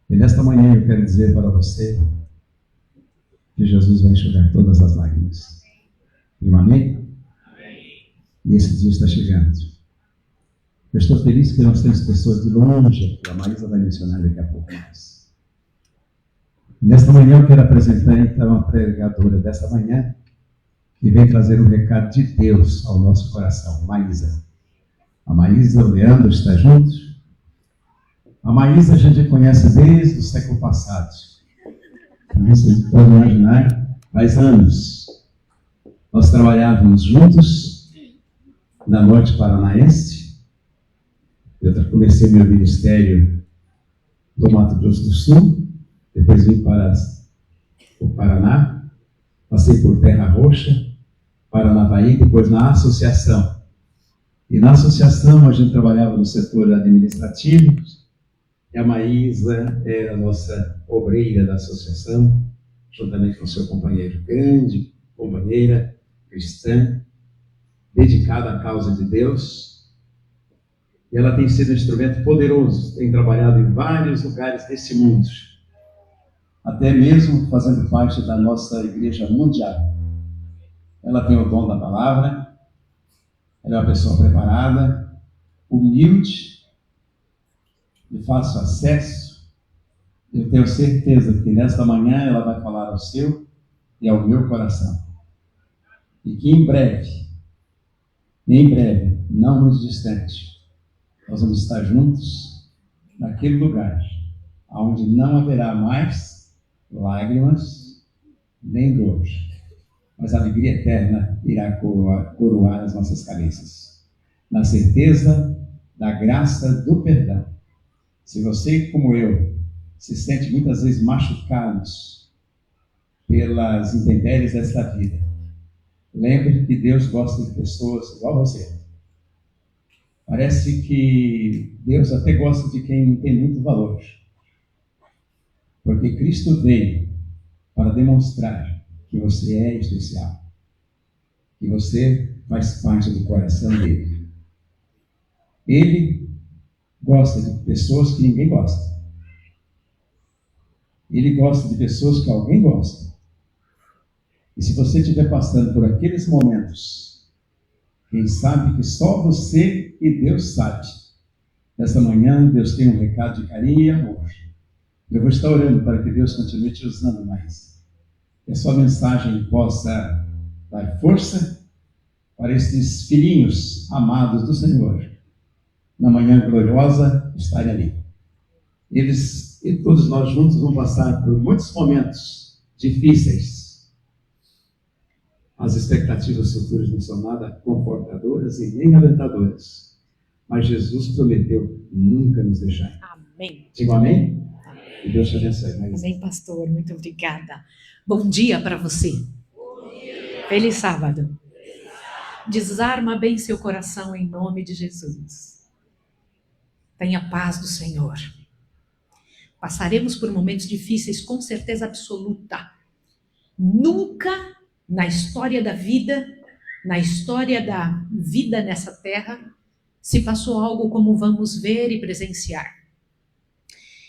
E nesta manhã eu quero dizer para você que Jesus vai enxugar todas as lágrimas. E um amém? E esse dia está chegando. Eu estou feliz que nós temos pessoas de longe, que a Maísa vai mencionar daqui a pouco mais. Nesta manhã eu quero apresentar então a pregadora desta manhã, que vem trazer um recado de Deus ao nosso coração, Maísa. A Maísa, o Leandro está juntos. A Maísa a gente conhece desde o século passado. Vocês podem imaginar, faz anos. Nós trabalhávamos juntos na Norte Paranaense. Eu comecei meu ministério no Mato Grosso do Sul, depois vim para o Paraná, passei por Terra Roxa, Paranavaí, depois na associação. E na associação a gente trabalhava no setor administrativo, e a Maísa é a nossa obreira da associação, juntamente com seu companheiro, grande companheira cristã, dedicada à causa de Deus. E ela tem sido um instrumento poderoso, tem trabalhado em vários lugares desse mundo, até mesmo fazendo parte da nossa igreja mundial. Ela tem o dom da palavra, ela é uma pessoa preparada, humilde, de fácil acesso. Eu tenho certeza que nesta manhã ela vai falar ao seu e ao meu coração. E que em breve, não muito distante, nós vamos estar juntos naquele lugar onde não haverá mais lágrimas nem dor, mas a alegria eterna irá coroar as nossas cabeças, na certeza da graça do perdão. Se você, como eu, se sente muitas vezes machucados pelas intempéries desta vida, lembre que Deus gosta de pessoas igual a você. Parece que Deus até gosta de quem não tem muito valor, porque Cristo veio para demonstrar que você é especial, que você faz parte do coração dele. Ele gosta de pessoas que ninguém gosta. Ele gosta de pessoas que alguém gosta. E se você estiver passando por aqueles momentos, quem sabe que só você e Deus sabe. Nesta manhã, Deus tem um recado de carinho e amor. Eu vou estar orando para que Deus continue te usando mais. Que a sua mensagem possa dar força para esses filhinhos amados do Senhor, na manhã gloriosa, estarem ali. Eles e todos nós juntos vamos passar por muitos momentos difíceis. As expectativas futuras não são nada confortadoras e nem alentadoras. Mas Jesus prometeu nunca nos deixar. Amém. Digo amém? E Deus te abençoe. Amém, pastor. Muito obrigada. Bom dia para você. Feliz sábado. Desarma bem seu coração em nome de Jesus. Tenha paz do Senhor. Passaremos por momentos difíceis, com certeza absoluta. Nunca na história da vida nessa terra, se passou algo como vamos ver e presenciar.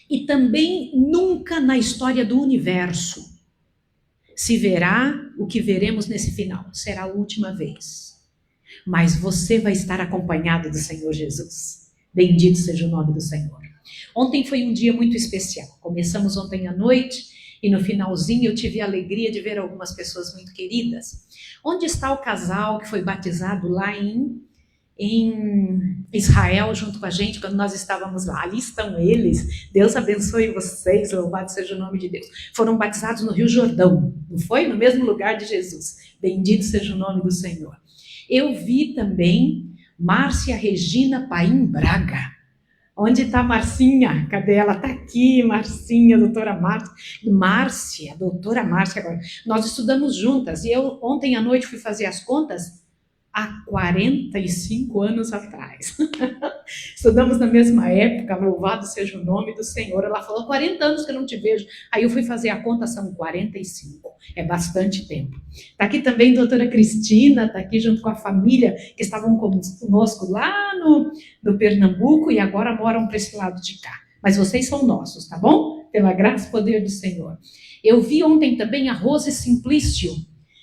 E também nunca na história do universo se verá o que veremos nesse final. Será a última vez. Mas você vai estar acompanhado do Senhor Jesus. Bendito seja o nome do Senhor. Ontem foi um dia muito especial. Começamos ontem à noite e no finalzinho eu tive a alegria de ver algumas pessoas muito queridas. Onde está o casal que foi batizado lá em Israel junto com a gente quando nós estávamos lá? Ali estão eles. Deus abençoe vocês, louvado seja o nome de Deus. Foram batizados no Rio Jordão, não foi? No mesmo lugar de Jesus. Bendito seja o nome do Senhor. Eu vi também Márcia Regina Paim Braga. Onde está Marcinha? Cadê ela? Está aqui, Marcinha, doutora Márcia. Doutora Márcia agora. Nós estudamos juntas e eu ontem à noite fui fazer as contas há 45 anos atrás. Estudamos na mesma época, louvado seja o nome do Senhor. Ela falou, 40 anos que eu não te vejo. Aí eu fui fazer a conta, são 45. É bastante tempo. Está aqui também a doutora Cristina, está aqui junto com a família que estavam conosco lá no Pernambuco e agora moram para esse lado de cá. Mas vocês são nossos, tá bom? pela graça e poder do Senhor. Eu vi ontem também a Rose Simplício.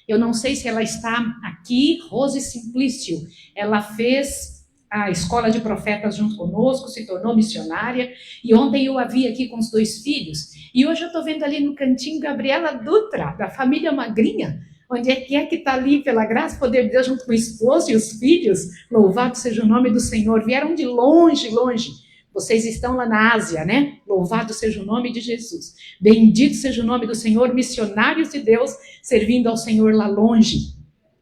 Eu não sei se ela está aqui. Rose Simplício, ela fez a escola de profetas junto conosco, se tornou missionária, e ontem eu a vi aqui com os 2 filhos, e hoje eu estou vendo ali no cantinho Gabriela Dutra, da família Magrinha. Onde é que está ali, pela graça e poder de Deus, junto com o esposo e os filhos? Louvado seja o nome do Senhor. Vieram de longe, longe. Vocês estão lá na Ásia, né? Louvado seja o nome de Jesus. Bendito seja o nome do Senhor, missionários de Deus, servindo ao Senhor lá longe.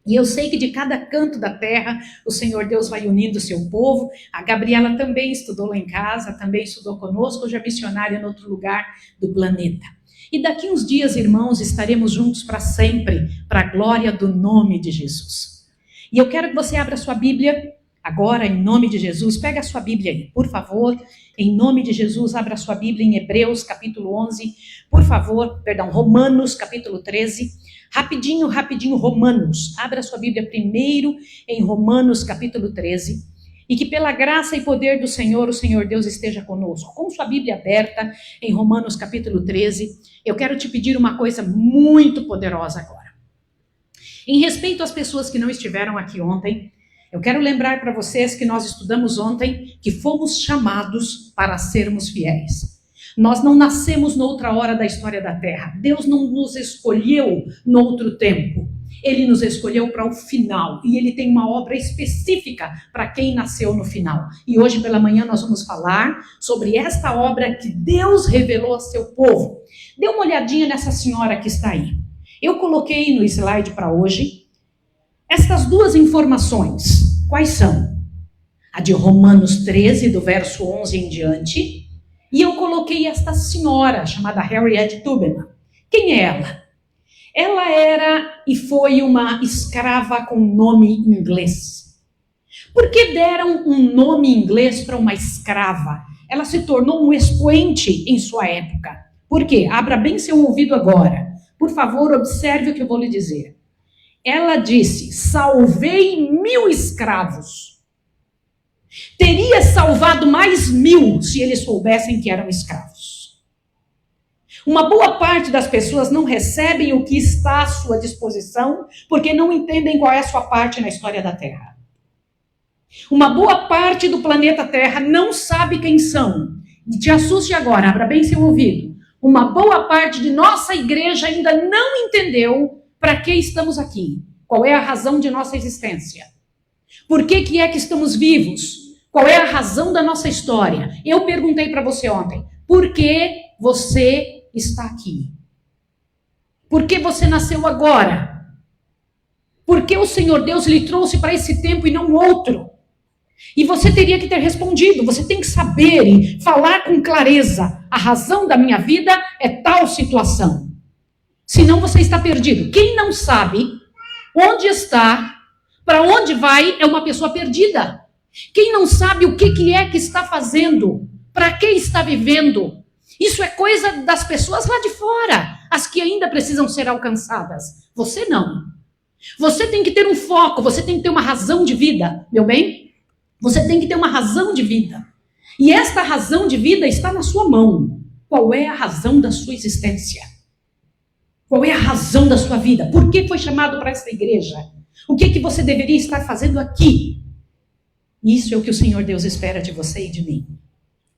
E eu sei que de cada canto da terra, o Senhor Deus vai unindo o seu povo. A Gabriela também estudou lá em casa, também estudou conosco, hoje é missionária em outro lugar do planeta. E daqui uns dias, irmãos, estaremos juntos para sempre, para a glória do nome de Jesus. E eu quero que você abra a sua Bíblia agora, em nome de Jesus. Pega a sua Bíblia aí, por favor. Em nome de Jesus, abra a sua Bíblia em Hebreus, capítulo 11. Por favor, Romanos, capítulo 13. Rapidinho, Romanos. Abra a sua Bíblia primeiro em Romanos, capítulo 13. E que pela graça e poder do Senhor, o Senhor Deus esteja conosco. Com sua Bíblia aberta em Romanos capítulo 13, eu quero te pedir uma coisa muito poderosa agora. Em respeito às pessoas que não estiveram aqui ontem, eu quero lembrar para vocês que nós estudamos ontem que fomos chamados para sermos fiéis. Nós não nascemos noutra hora da história da Terra. Deus não nos escolheu noutro tempo. Ele nos escolheu para o final, e Ele tem uma obra específica para quem nasceu no final. E hoje pela manhã nós vamos falar sobre esta obra que Deus revelou a seu povo. Dê uma olhadinha nessa senhora que está aí. Eu coloquei no slide para hoje estas 2 informações. Quais são? A de Romanos 13, do verso 11 em diante, e eu coloquei esta senhora chamada Harriet Tubman. Quem é ela? Ela era e foi uma escrava com nome inglês. Por que deram um nome inglês para uma escrava? Ela se tornou um expoente em sua época. Por quê? Abra bem seu ouvido agora. Por favor, observe o que eu vou lhe dizer. Ela disse: salvei 1000 escravos. Teria salvado mais 1000 se eles soubessem que eram escravos. Uma boa parte das pessoas não recebem o que está à sua disposição porque não entendem qual é a sua parte na história da Terra. Uma boa parte do planeta Terra não sabe quem são. E te assuste agora, abra bem seu ouvido. Uma boa parte de nossa igreja ainda não entendeu para que estamos aqui. Qual é a razão de nossa existência? Por que é que estamos vivos? Qual é a razão da nossa história? Eu perguntei para você ontem, por que você está aqui? Por que você nasceu agora? Por que o Senhor Deus lhe trouxe para esse tempo e não outro? E você teria que ter respondido, você tem que saber e falar com clareza. A razão da minha vida é tal situação. Senão você está perdido. Quem não sabe onde está, para onde vai, é uma pessoa perdida. Quem não sabe o que é que está fazendo, para que está vivendo, isso é coisa das pessoas lá de fora, as que ainda precisam ser alcançadas. Você não. Você tem que ter um foco, você tem que ter uma razão de vida, meu bem? Você tem que ter uma razão de vida. E esta razão de vida está na sua mão. Qual é a razão da sua existência? Qual é a razão da sua vida? Por que foi chamado para esta igreja? O que você deveria estar fazendo aqui? Isso é o que o Senhor Deus espera de você e de mim.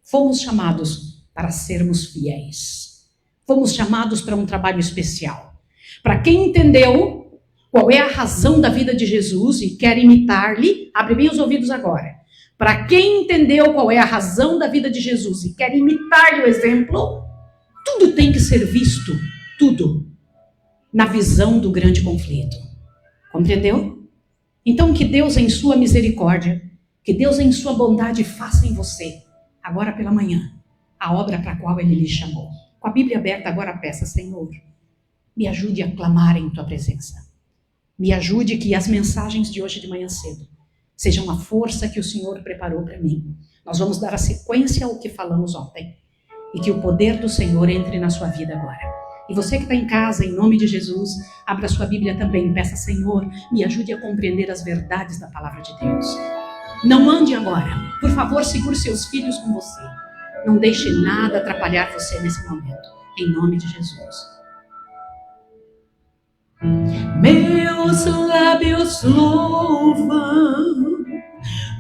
Fomos chamados para sermos fiéis. Fomos chamados para um trabalho especial. Para quem entendeu qual é a razão da vida de Jesus e quer imitar-lhe, abre bem os ouvidos agora. Para quem entendeu qual é a razão da vida de Jesus e quer imitar-lhe o exemplo, tudo tem que ser visto, tudo, na visão do grande conflito. Compreendeu? Então que Deus em sua misericórdia, que Deus em sua bondade faça em você, agora pela manhã, a obra para a qual Ele lhe chamou. Com a Bíblia aberta agora peça, Senhor, me ajude a clamar em Tua presença. Me ajude que as mensagens de hoje de manhã cedo sejam a força que o Senhor preparou para mim. Nós vamos dar a sequência ao que falamos ontem. E que o poder do Senhor entre na sua vida agora. E você que está em casa, em nome de Jesus, abra sua Bíblia também. Peça, Senhor, me ajude a compreender as verdades da palavra de Deus. Não ande agora. Por favor, segure seus filhos com você. Não deixe nada atrapalhar você nesse momento. Em nome de Jesus. Meus lábios louvam,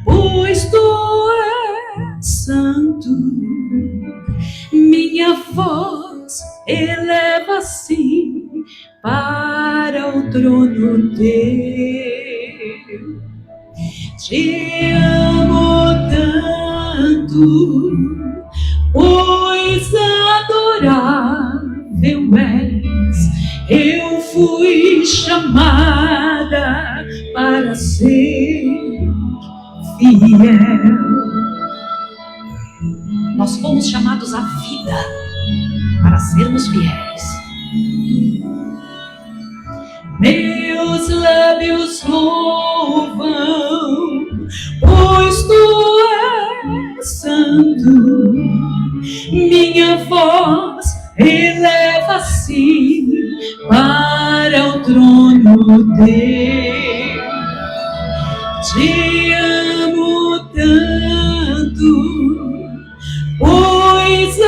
pois tu és santo. Minha voz eleva-se para o trono teu. Te amo tanto, pois adorável és. Eu fui chamada para ser fiel. Nós fomos chamados à vida para sermos fiéis. Meus lábios louvam, pois tu és santo. Minha voz eleva-se para o trono teu. Te amo tanto, pois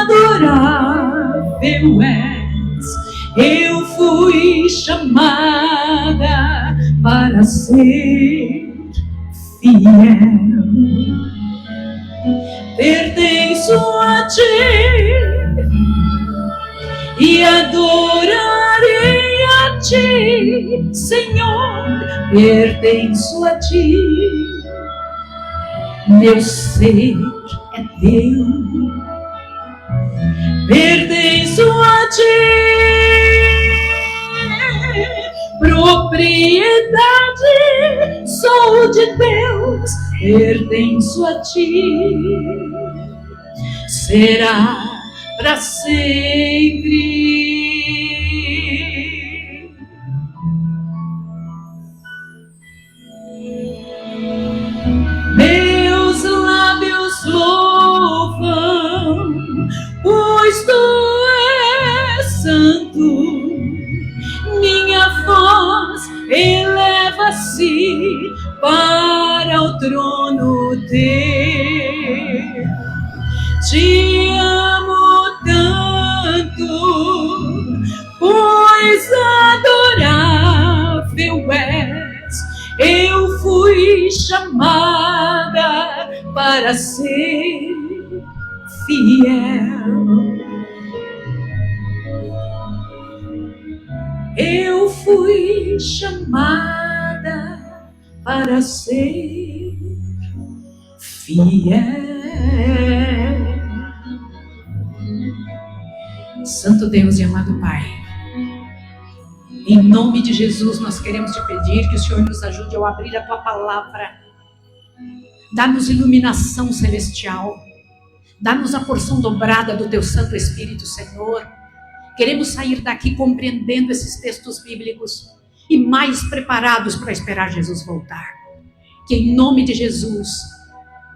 adorável és. Eu fui chamada para ser fiel. Pertenço a ti e adorarei a ti, Senhor. Pertenço a ti, meu ser é teu. Pertenço a ti, propriedade sou de Deus. Pertenço a ti, será para sempre. Meus lábios louvam, pois tu és santo. Minha voz eleva-se para o trono teu. Te amo tanto, pois adorável és. Eu fui chamada para ser fiel. Eu fui chamada para ser fiel. Santo Deus e amado Pai, em nome de Jesus nós queremos te pedir que o Senhor nos ajude ao abrir a tua palavra. Dá-nos iluminação celestial, dá-nos a porção dobrada do teu Santo Espírito, Senhor. Queremos sair daqui compreendendo esses textos bíblicos e mais preparados para esperar Jesus voltar. Que em nome de Jesus,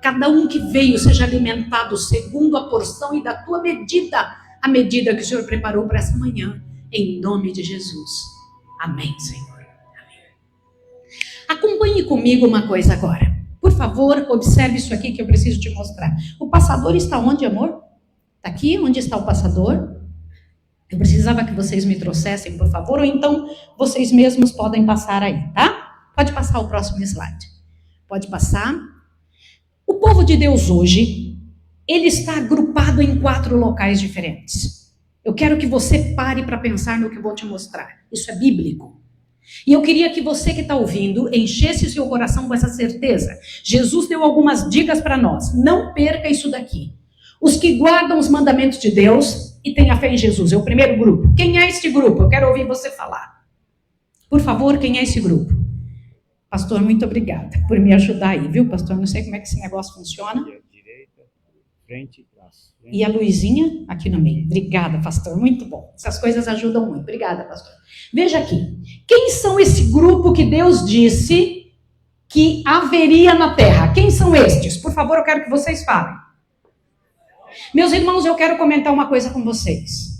cada um que veio seja alimentado segundo a porção e da tua medida, a medida que o Senhor preparou para essa manhã. Em nome de Jesus. Amém, Senhor. Amém. Acompanhe comigo uma coisa agora. Por favor, observe isso aqui que eu preciso te mostrar. O passador está onde, amor? Está aqui? Onde está o passador? Eu precisava que vocês me trouxessem, por favor, ou então vocês mesmos podem passar aí, tá? Pode passar o próximo slide. Pode passar. O povo de Deus hoje, ele está agrupado em 4 locais diferentes. Eu quero que você pare para pensar no que eu vou te mostrar. Isso é bíblico. E eu queria que você que está ouvindo enchesse seu coração com essa certeza. Jesus deu algumas dicas para nós. Não perca isso daqui. Os que guardam os mandamentos de Deus e têm a fé em Jesus. É o primeiro grupo. Quem é este grupo? Eu quero ouvir você falar. Por favor, quem é esse grupo? Pastor, muito obrigada por me ajudar aí, viu, pastor? Não sei como é que esse negócio funciona. Direita, frente, braço. Frente. E a luzinha aqui no meio. Obrigada, pastor. Muito bom. Essas coisas ajudam muito. Obrigada, pastor. Veja aqui. Quem são esse grupo que Deus disse que haveria na terra? Quem são estes? Por favor, eu quero que vocês falem. Meus irmãos, eu quero comentar uma coisa com vocês.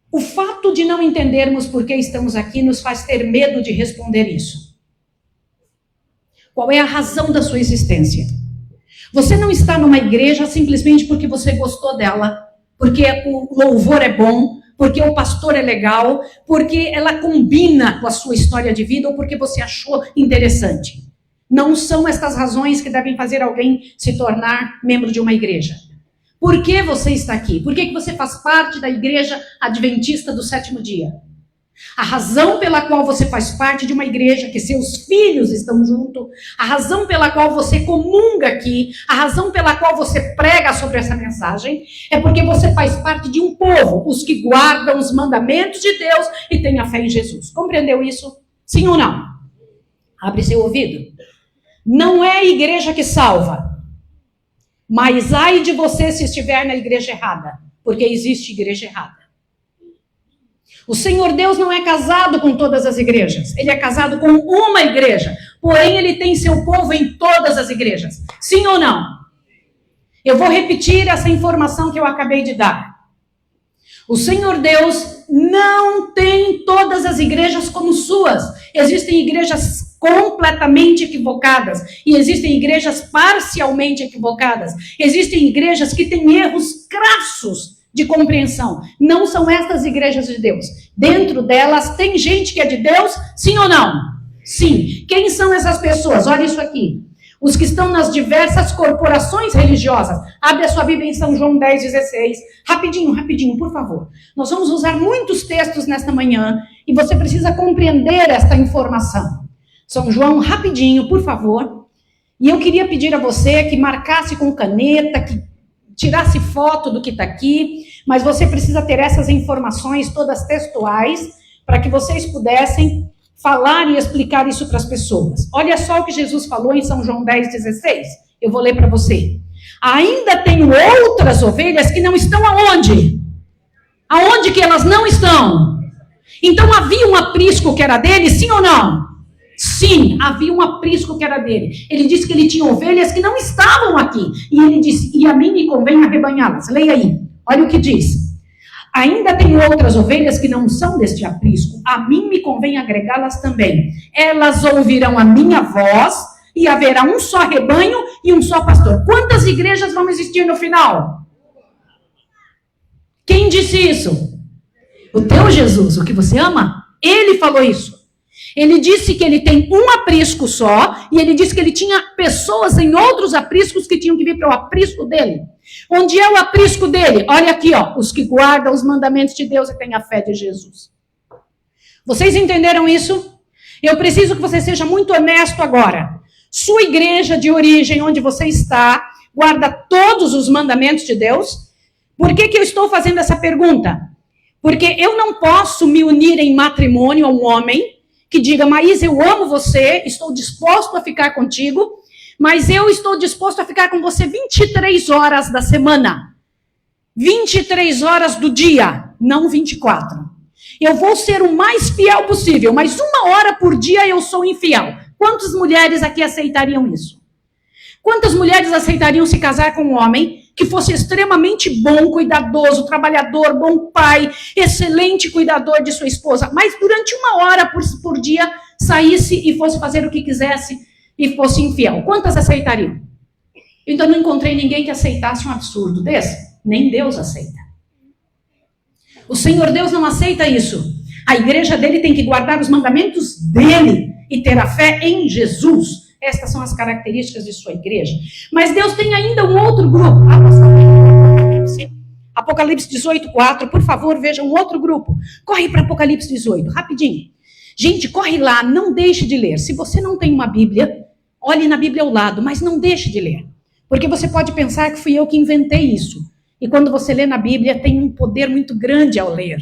O fato de não entendermos por que estamos aqui nos faz ter medo de responder isso. Qual é a razão da sua existência? Você não está numa igreja simplesmente porque você gostou dela, porque o louvor é bom, porque o pastor é legal, porque ela combina com a sua história de vida ou porque você achou interessante. Não são estas razões que devem fazer alguém se tornar membro de uma igreja. Por que você está aqui? Por que você faz parte da igreja adventista do sétimo dia? A razão pela qual você faz parte de uma igreja que seus filhos estão junto, a razão pela qual você comunga aqui, a razão pela qual você prega sobre essa mensagem, é porque você faz parte de um povo, os que guardam os mandamentos de Deus e têm a fé em Jesus. Compreendeu isso? Sim ou não? Abre seu ouvido. Não é a igreja que salva, mas ai de você se estiver na igreja errada, porque existe igreja errada. O Senhor Deus não é casado com todas as igrejas. Ele é casado com uma igreja. Porém, ele tem seu povo em todas as igrejas. Sim ou não? Eu vou repetir essa informação que eu acabei de dar. O Senhor Deus não tem todas as igrejas como suas. Existem igrejas completamente equivocadas. E existem igrejas parcialmente equivocadas. Existem igrejas que têm erros crassos de compreensão. Não são estas igrejas de Deus. Dentro delas tem gente que é de Deus, sim ou não? Sim. Quem são essas pessoas? Olha isso aqui. Os que estão nas diversas corporações religiosas. Abre a sua Bíblia em São João 10,16. Rapidinho, por favor. Nós vamos usar muitos textos nesta manhã e você precisa compreender esta informação. São João, rapidinho, por favor. E eu queria pedir a você que marcasse com caneta, que tirasse foto do que está aqui, mas você precisa ter essas informações todas textuais para que vocês pudessem falar e explicar isso para as pessoas. Olha só o que Jesus falou em São João 10,16. Eu vou ler para você. Ainda tenho outras ovelhas que não estão aonde? Aonde que elas não estão? Então havia um aprisco que era dele, sim ou não? Sim, havia um aprisco que era dele. Ele disse que ele tinha ovelhas que não estavam aqui. E ele disse, e a mim me convém arrebanhá-las. Leia aí, olha o que diz. Ainda tenho outras ovelhas que não são deste aprisco. A mim me convém agregá-las também. Elas ouvirão a minha voz e haverá um só rebanho e um só pastor. Quantas igrejas vão existir no final? Quem disse isso? O teu Jesus, o que você ama? Ele falou isso. Ele disse que ele tem um aprisco só, e ele disse que ele tinha pessoas em outros apriscos que tinham que vir para o aprisco dele. Onde é o aprisco dele? Olha aqui, ó, os que guardam os mandamentos de Deus e têm a fé de Jesus. Vocês entenderam isso? Eu preciso que você seja muito honesto agora. Sua igreja de origem, onde você está, guarda todos os mandamentos de Deus? Por que eu estou fazendo essa pergunta? Porque eu não posso me unir em matrimônio a um homem que diga, Maísa, eu amo você, estou disposto a ficar contigo, mas eu estou disposto a ficar com você 23 horas da semana. 23 horas do dia, não 24. Eu vou ser o mais fiel possível, mas 1 hora por dia eu sou infiel. Quantas mulheres aqui aceitariam isso? Quantas mulheres aceitariam se casar com um homem que fosse extremamente bom, cuidadoso, trabalhador, bom pai, excelente cuidador de sua esposa, mas durante 1 hora por dia saísse e fosse fazer o que quisesse e fosse infiel? Quantas aceitariam? Eu ainda não encontrei ninguém que aceitasse um absurdo desse. Nem Deus aceita. O Senhor Deus não aceita isso. A igreja dele tem que guardar os mandamentos dele e ter a fé em Jesus. Estas são as características de sua igreja. Mas Deus tem ainda um outro grupo. Apocalipse 18:4, por favor, veja um outro grupo. Corre para Apocalipse 18, rapidinho. Gente, corre lá, não deixe de ler. Se você não tem uma Bíblia, olhe na Bíblia ao lado, mas não deixe de ler. Porque você pode pensar que fui eu que inventei isso. E quando você lê na Bíblia, tem um poder muito grande ao ler.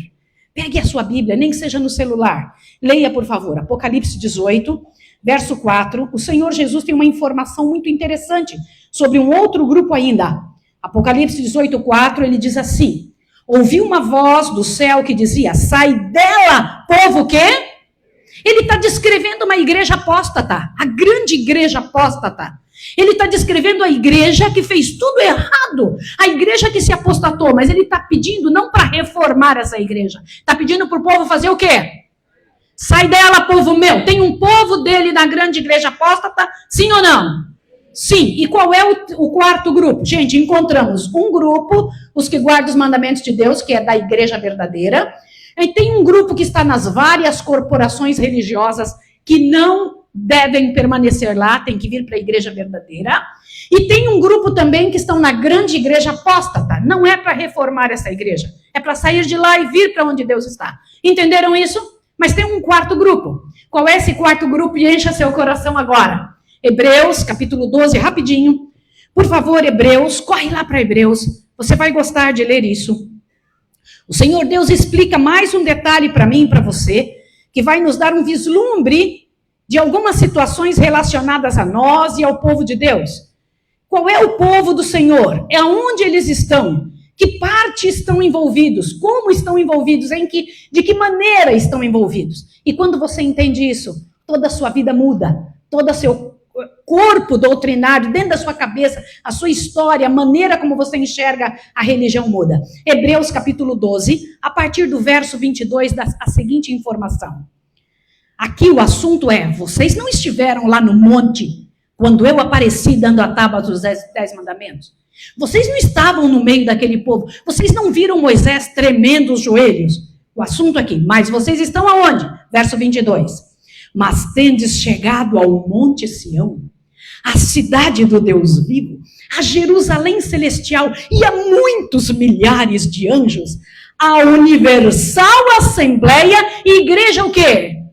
Pegue a sua Bíblia, nem que seja no celular. Leia, por favor, Apocalipse 18, verso 4. O Senhor Jesus tem uma informação muito interessante sobre um outro grupo ainda. Apocalipse 18, 4, ele diz assim: ouvi uma voz do céu que dizia, sai dela, povo o quê? Ele está descrevendo uma igreja apóstata, a grande igreja apóstata. Ele está descrevendo a igreja que fez tudo errado, a igreja que se apostatou, mas ele está pedindo não para reformar essa igreja, está pedindo para o povo fazer o quê? Sai dela, povo meu. Tem um povo dele na grande igreja apóstata, sim ou não? Sim, e qual é o quarto grupo? Gente, encontramos um grupo, os que guardam os mandamentos de Deus, que é da igreja verdadeira. E tem um grupo que está nas várias corporações religiosas que não devem permanecer lá, tem que vir para a igreja verdadeira. E tem um grupo também que estão na grande igreja apóstata. Não é para reformar essa igreja, é para sair de lá e vir para onde Deus está. Entenderam isso? Mas tem um quarto grupo. Qual é esse quarto grupo? E encha seu coração agora. Hebreus, capítulo 12, rapidinho. Por favor, Hebreus, corre lá para Hebreus. Você vai gostar de ler isso. O Senhor Deus explica mais um detalhe para mim e para você, que vai nos dar um vislumbre de algumas situações relacionadas a nós e ao povo de Deus. Qual é o povo do Senhor? É onde eles estão? Que parte estão envolvidos? Como estão envolvidos? De que maneira estão envolvidos? E quando você entende isso, toda a sua vida muda, todo o seu corpo doutrinário, dentro da sua cabeça, a sua história, a maneira como você enxerga a religião muda. Hebreus capítulo 12, a partir do verso 22, dá a seguinte informação. Aqui o assunto é, vocês não estiveram lá no monte, quando eu apareci dando a tábua dos 10 mandamentos? Vocês não estavam no meio daquele povo? Vocês não viram Moisés tremendo os joelhos? O assunto aqui, mas vocês estão aonde? Verso 22. Mas tendes chegado ao Monte Sião, a cidade do Deus vivo, a Jerusalém celestial e a muitos milhares de anjos, a universal assembleia e igreja o quê?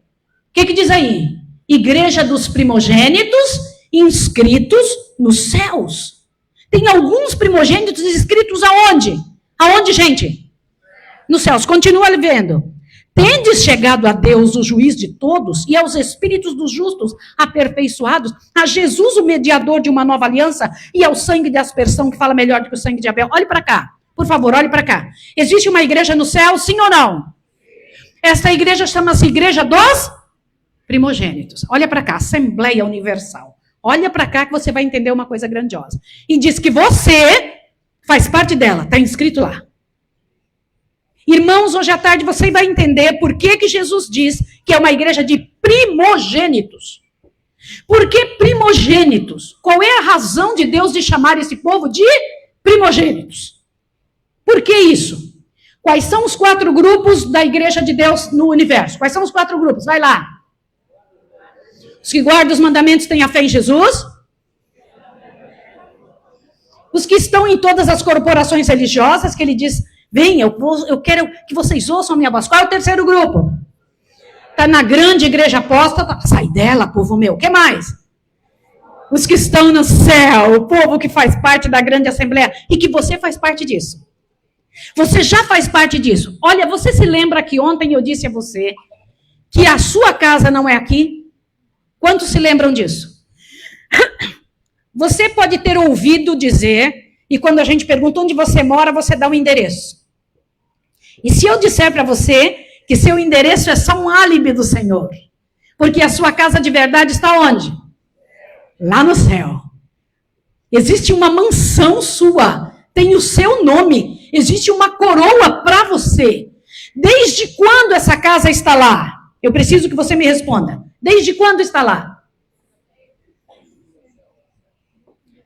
O que diz aí? Igreja dos primogênitos inscritos nos céus. Tem alguns primogênitos inscritos aonde? Aonde, gente? Nos céus. Continua vendo. Tendes chegado a Deus, o juiz de todos, e aos espíritos dos justos aperfeiçoados, a Jesus, o mediador de uma nova aliança, e ao sangue de aspersão, que fala melhor do que o sangue de Abel. Olhe para cá, por favor, olhe para cá. Existe uma igreja no céu, sim ou não? Esta igreja chama-se Igreja dos Primogênitos. Olha para cá, Assembleia Universal. Olha para cá que você vai entender uma coisa grandiosa. E diz que você faz parte dela, está inscrito lá. Irmãos, hoje à tarde você vai entender por que Jesus diz que é uma igreja de primogênitos. Por que primogênitos? Qual é a razão de Deus de chamar esse povo de primogênitos? Por que isso? Quais são os 4 grupos da igreja de Deus no universo? Quais são os 4 grupos? Vai lá. Os que guardam os mandamentos têm a fé em Jesus. Os que estão em todas as corporações religiosas, que ele diz... Vem, eu quero que vocês ouçam a minha voz. Qual é o terceiro grupo? Está na grande igreja apóstata. Sai dela, povo meu. O que mais? Os que estão no céu. O povo que faz parte da grande assembleia. E que você faz parte disso. Você já faz parte disso. Olha, você se lembra que ontem eu disse a você que a sua casa não é aqui? Quantos se lembram disso? Você pode ter ouvido dizer, e quando a gente pergunta onde você mora, você dá um endereço. E se eu disser para você que seu endereço é só um álibi do Senhor, porque a sua casa de verdade está onde? Lá no céu. Existe uma mansão sua, tem o seu nome, existe uma coroa para você. Desde quando essa casa está lá? Eu preciso que você me responda. Desde quando está lá?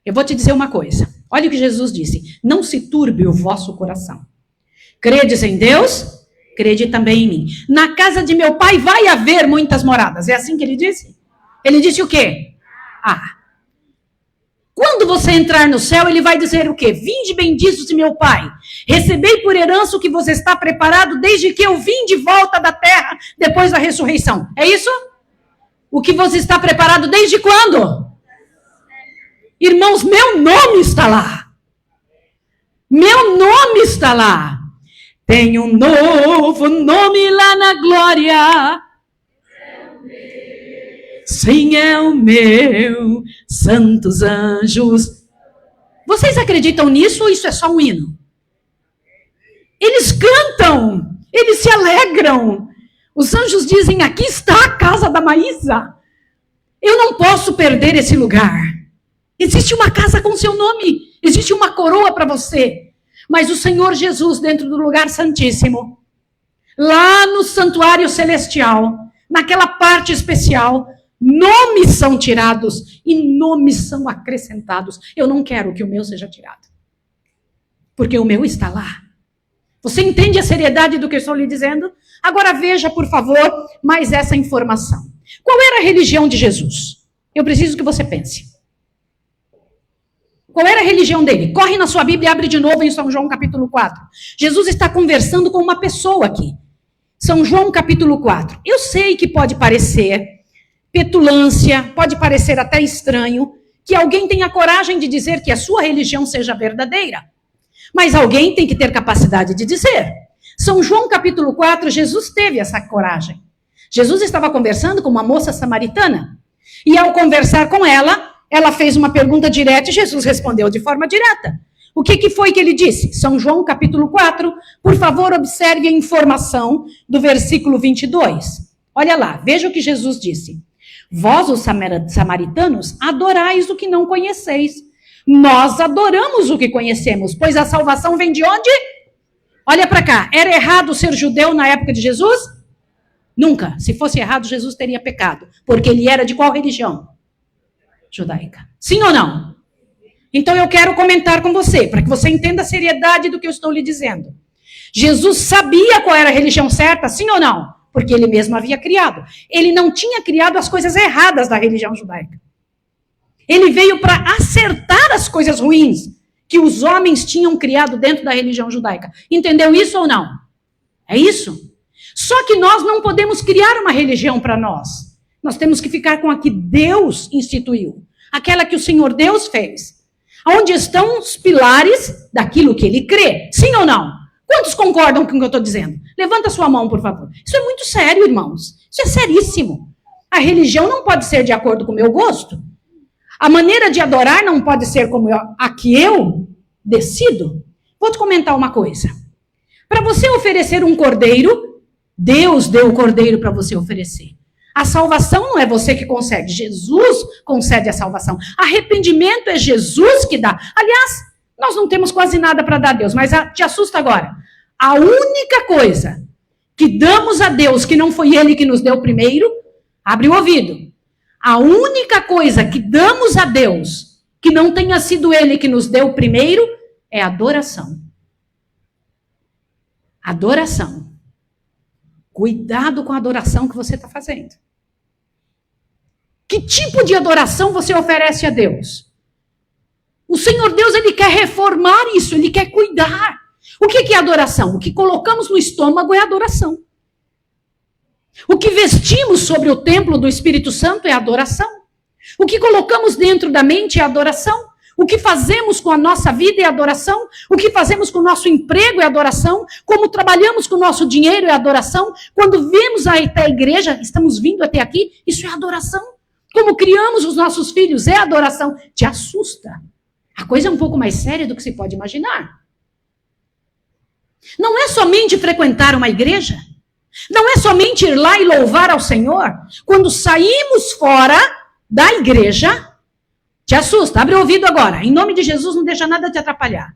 Eu vou te dizer uma coisa. Olha o que Jesus disse. Não se turbe o vosso coração. Credes em Deus? Crede também em mim. Na casa de meu pai vai haver muitas moradas. É assim que ele disse? Ele disse o quê? Quando você entrar no céu, ele vai dizer o quê? Vinde benditos de meu pai. Recebei por herança o que você está preparado desde que eu vim de volta da terra depois da ressurreição. É isso? O que você está preparado desde quando? Irmãos, meu nome está lá. Meu nome está lá. Tem um novo nome lá na glória. Sim, é o meu. Santos anjos. Vocês acreditam nisso ou isso é só um hino? Eles cantam. Eles se alegram. Os anjos dizem, aqui está a casa da Maísa. Eu não posso perder esse lugar. Existe uma casa com seu nome. Existe uma coroa para você. Mas o Senhor Jesus, dentro do lugar santíssimo, lá no santuário celestial, naquela parte especial, Nomes são tirados e nomes são acrescentados. Eu não quero que o meu seja tirado, porque o meu está lá. Você entende a seriedade do que eu estou lhe dizendo? Agora veja, por favor, mais essa informação. Qual era a religião de Jesus? Eu preciso que você pense. Qual era a religião dele? Corre na sua Bíblia e abre de novo em São João capítulo 4. Jesus está conversando com uma pessoa aqui. São João capítulo 4. Eu sei que pode parecer petulância, pode parecer até estranho, que alguém tenha coragem de dizer que a sua religião seja verdadeira. Mas alguém tem que ter capacidade de dizer. São João capítulo 4, Jesus teve essa coragem. Jesus estava conversando com uma moça samaritana. E ao conversar com ela, ela fez uma pergunta direta e Jesus respondeu de forma direta. O que foi que ele disse? São João capítulo 4, por favor, observe a informação do versículo 22. Olha lá, veja o que Jesus disse. Vós, os samaritanos, adorais o que não conheceis. Nós adoramos o que conhecemos, pois a salvação vem de onde? Olha para cá, era errado ser judeu na época de Jesus? Nunca. Se fosse errado, Jesus teria pecado, porque ele era de qual religião? Judaica. Sim ou não? Então eu quero comentar com você, para que você entenda a seriedade do que eu estou lhe dizendo. Jesus sabia qual era a religião certa, sim ou não? Porque ele mesmo havia criado. Ele não tinha criado as coisas erradas da religião judaica. Ele veio para acertar as coisas ruins que os homens tinham criado dentro da religião judaica. Entendeu isso ou não? É isso? Só que nós não podemos criar uma religião para nós. Nós temos que ficar com a que Deus instituiu. Aquela que o Senhor Deus fez. Onde estão os pilares daquilo que ele crê. Sim ou não? Quantos concordam com o que eu estou dizendo? Levanta sua mão, por favor. Isso é muito sério, irmãos. Isso é seríssimo. A religião não pode ser de acordo com o meu gosto. A maneira de adorar não pode ser como a que eu decido. Vou te comentar uma coisa. Para você oferecer um cordeiro, Deus deu o cordeiro para você oferecer. A salvação não é você que concede. Jesus concede a salvação. Arrependimento é Jesus que dá. Aliás, nós não temos quase nada para dar a Deus, mas te assusta agora. A única coisa que damos a Deus, que não foi Ele que nos deu primeiro, abre o ouvido. A única coisa que damos a Deus, que não tenha sido Ele que nos deu primeiro, é adoração. Adoração. Cuidado com a adoração que você está fazendo. Que tipo de adoração você oferece a Deus? O Senhor Deus, Ele quer reformar isso, Ele quer cuidar. O que é adoração? O que colocamos no estômago é adoração. O que vestimos sobre o templo do Espírito Santo é adoração. O que colocamos dentro da mente é adoração. O que fazemos com a nossa vida é adoração. O que fazemos com o nosso emprego é adoração. Como trabalhamos com o nosso dinheiro é adoração. Quando vemos até a igreja, estamos vindo até aqui, isso é adoração. Como criamos os nossos filhos é adoração. Te assusta. A coisa é um pouco mais séria do que se pode imaginar. Não é somente frequentar uma igreja. Não é somente ir lá e louvar ao Senhor. Quando saímos fora da igreja, te assusta. Abre o ouvido agora. Em nome de Jesus, não deixa nada te atrapalhar.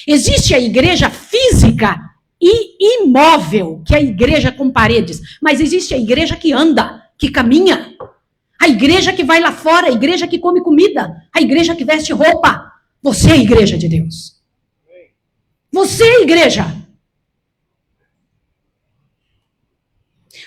Existe a igreja física e imóvel, que é a igreja com paredes. Mas existe a igreja que anda, que caminha. A igreja que vai lá fora, a igreja que come comida, a igreja que veste roupa. Você é a igreja de Deus. Você é a igreja.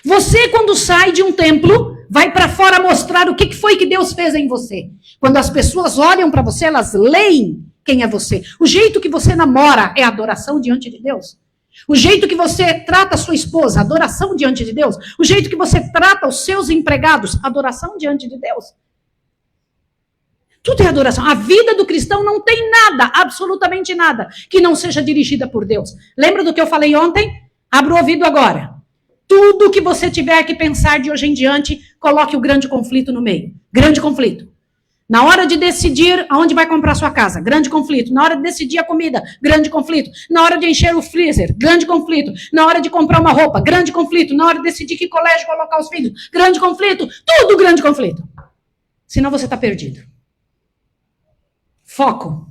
Você, quando sai de um templo, vai para fora mostrar o que foi que Deus fez em você. Quando as pessoas olham para você, elas leem quem é você. O jeito que você namora é adoração diante de Deus. O jeito que você trata a sua esposa, adoração diante de Deus. O jeito que você trata os seus empregados, adoração diante de Deus. Tudo é adoração. A vida do cristão não tem nada, absolutamente nada, que não seja dirigida por Deus. Lembra do que eu falei ontem? Abra o ouvido agora. Tudo que você tiver que pensar de hoje em diante, coloque o grande conflito no meio. Grande conflito. Na hora de decidir aonde vai comprar sua casa, grande conflito. Na hora de decidir a comida, grande conflito. Na hora de encher o freezer, grande conflito. Na hora de comprar uma roupa, grande conflito. Na hora de decidir que colégio colocar os filhos, grande conflito. Tudo grande conflito. Senão você está perdido. Foco.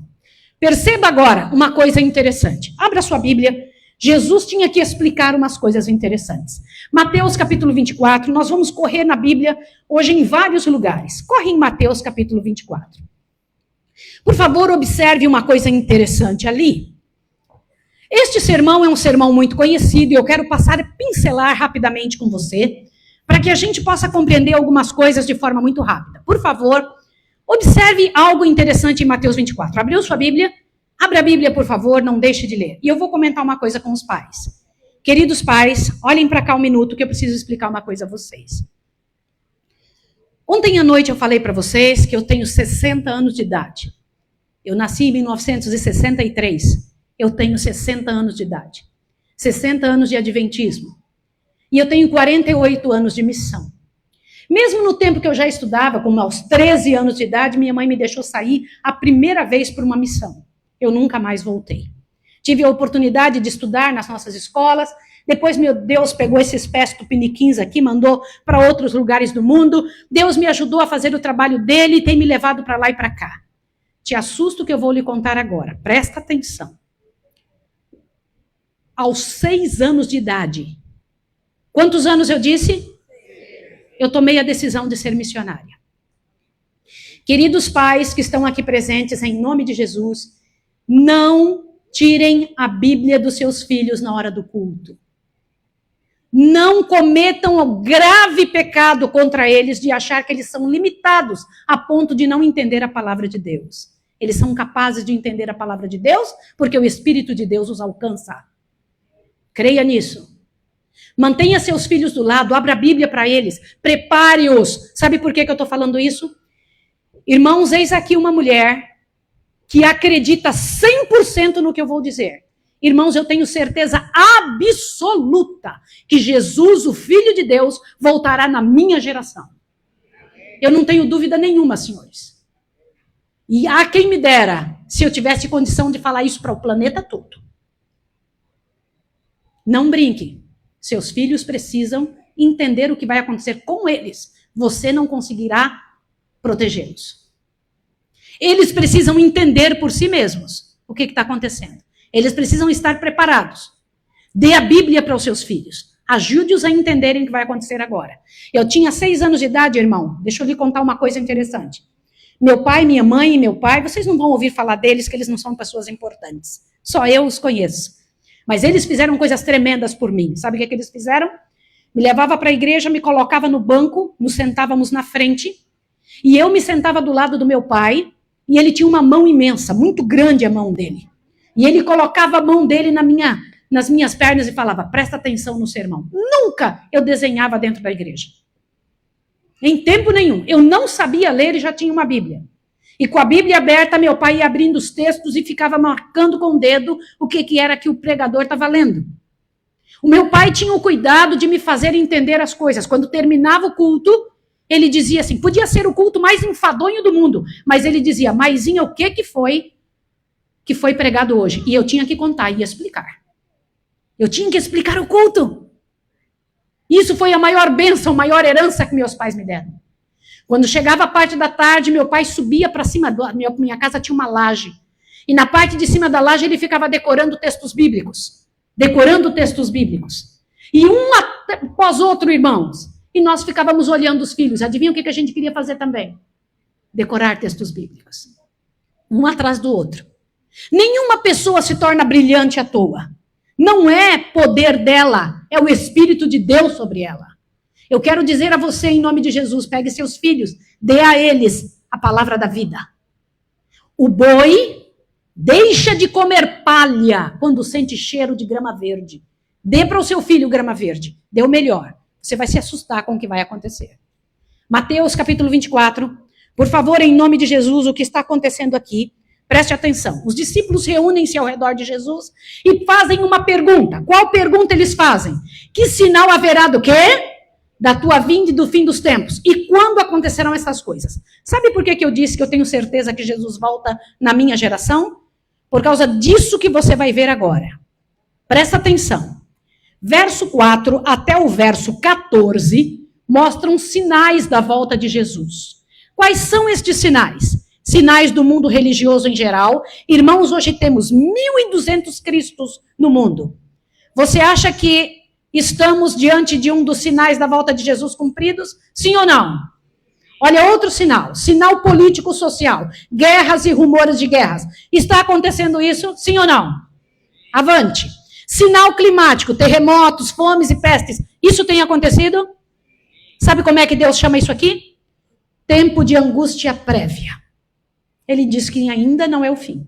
Perceba agora uma coisa interessante. Abra sua Bíblia. Jesus tinha que explicar umas coisas interessantes. Mateus capítulo 24, nós vamos correr na Bíblia hoje em vários lugares. Corre em Mateus capítulo 24. Por favor, observe uma coisa interessante ali. Este sermão é um sermão muito conhecido e eu quero pincelar rapidamente com você, para que a gente possa compreender algumas coisas de forma muito rápida. Por favor, observe algo interessante em Mateus 24. Abriu sua Bíblia? Abra a Bíblia, por favor, não deixe de ler. E eu vou comentar uma coisa com os pais. Queridos pais, olhem para cá um minuto que eu preciso explicar uma coisa a vocês. Ontem à noite eu falei para vocês que eu tenho 60 anos de idade. Eu nasci em 1963. Eu tenho 60 anos de idade. 60 anos de adventismo. E eu tenho 48 anos de missão. Mesmo no tempo que eu já estudava, como aos 13 anos de idade, minha mãe me deixou sair a primeira vez por uma missão. Eu nunca mais voltei. Tive a oportunidade de estudar nas nossas escolas. Depois, meu Deus pegou esses pés tupiniquins aqui, mandou para outros lugares do mundo. Deus me ajudou a fazer o trabalho dele e tem me levado para lá e para cá. Te assusto que eu vou lhe contar agora. Presta atenção. Aos 6 anos de idade. Quantos anos eu disse? Eu tomei a decisão de ser missionária. Queridos pais que estão aqui presentes, em nome de Jesus, não tirem a Bíblia dos seus filhos na hora do culto. Não cometam o grave pecado contra eles de achar que eles são limitados a ponto de não entender a palavra de Deus. Eles são capazes de entender a palavra de Deus porque o Espírito de Deus os alcança. Creia nisso. Mantenha seus filhos do lado, abra a Bíblia para eles, prepare-os. Sabe por que eu estou falando isso? Irmãos, eis aqui uma mulher que acredita 100% no que eu vou dizer. Irmãos, eu tenho certeza absoluta que Jesus, o Filho de Deus, voltará na minha geração. Eu não tenho dúvida nenhuma, senhores. E há quem me dera se eu tivesse condição de falar isso para o planeta todo. Não brinque. Seus filhos precisam entender o que vai acontecer com eles. Você não conseguirá protegê-los. Eles precisam entender por si mesmos o que está acontecendo. Eles precisam estar preparados. Dê a Bíblia para os seus filhos. Ajude-os a entenderem o que vai acontecer agora. Eu tinha 6 anos de idade, irmão. Deixa eu lhe contar uma coisa interessante. Meu pai, minha mãe e meu pai, vocês não vão ouvir falar deles, que eles não são pessoas importantes. Só eu os conheço. Mas eles fizeram coisas tremendas por mim. Sabe o que eles fizeram? Me levava para a igreja, me colocava no banco, nos sentávamos na frente, e eu me sentava do lado do meu pai, e ele tinha uma mão imensa, muito grande a mão dele. E ele colocava a mão dele nas minhas pernas e falava, presta atenção no sermão. Nunca eu desenhava dentro da igreja. Em tempo nenhum. Eu não sabia ler e já tinha uma Bíblia. E com a Bíblia aberta, meu pai ia abrindo os textos e ficava marcando com o dedo o que era que o pregador estava lendo. O meu pai tinha o cuidado de me fazer entender as coisas. Quando terminava o culto, ele dizia assim, podia ser o culto mais enfadonho do mundo, mas ele dizia, Maisinha, o que foi pregado hoje? E eu tinha que contar e explicar. Eu tinha que explicar o culto. Isso foi a maior bênção, a maior herança que meus pais me deram. Quando chegava a parte da tarde, meu pai subia para cima, minha casa tinha uma laje. E na parte de cima da laje ele ficava decorando textos bíblicos. Decorando textos bíblicos. E um após outro, irmãos. E nós ficávamos olhando os filhos. Adivinha o que a gente queria fazer também? Decorar textos bíblicos. Um atrás do outro. Nenhuma pessoa se torna brilhante à toa. Não é poder dela, é o Espírito de Deus sobre ela. Eu quero dizer a você, em nome de Jesus, pegue seus filhos, dê a eles a palavra da vida. O boi deixa de comer palha quando sente cheiro de grama verde. Dê para o seu filho grama verde, dê o melhor. Você vai se assustar com o que vai acontecer. Mateus capítulo 24, por favor, em nome de Jesus, o que está acontecendo aqui, preste atenção. Os discípulos reúnem-se ao redor de Jesus e fazem uma pergunta. Qual pergunta eles fazem? Que sinal haverá do quê? Da tua vinda e do fim dos tempos. E quando acontecerão essas coisas? Sabe por que eu disse que eu tenho certeza que Jesus volta na minha geração? Por causa disso que você vai ver agora. Presta atenção. Verso 4 até o verso 14 mostram sinais da volta de Jesus. Quais são estes sinais? Sinais do mundo religioso em geral. Irmãos, hoje temos 1.200 Cristos no mundo. Você acha que estamos diante de um dos sinais da volta de Jesus cumpridos? Sim ou não? Olha outro sinal, sinal político-social, guerras e rumores de guerras. Está acontecendo isso? Sim ou não? Avante. Sinal climático, terremotos, fomes e pestes. Isso tem acontecido? Sabe como é que Deus chama isso aqui? Tempo de angústia prévia. Ele diz que ainda não é o fim.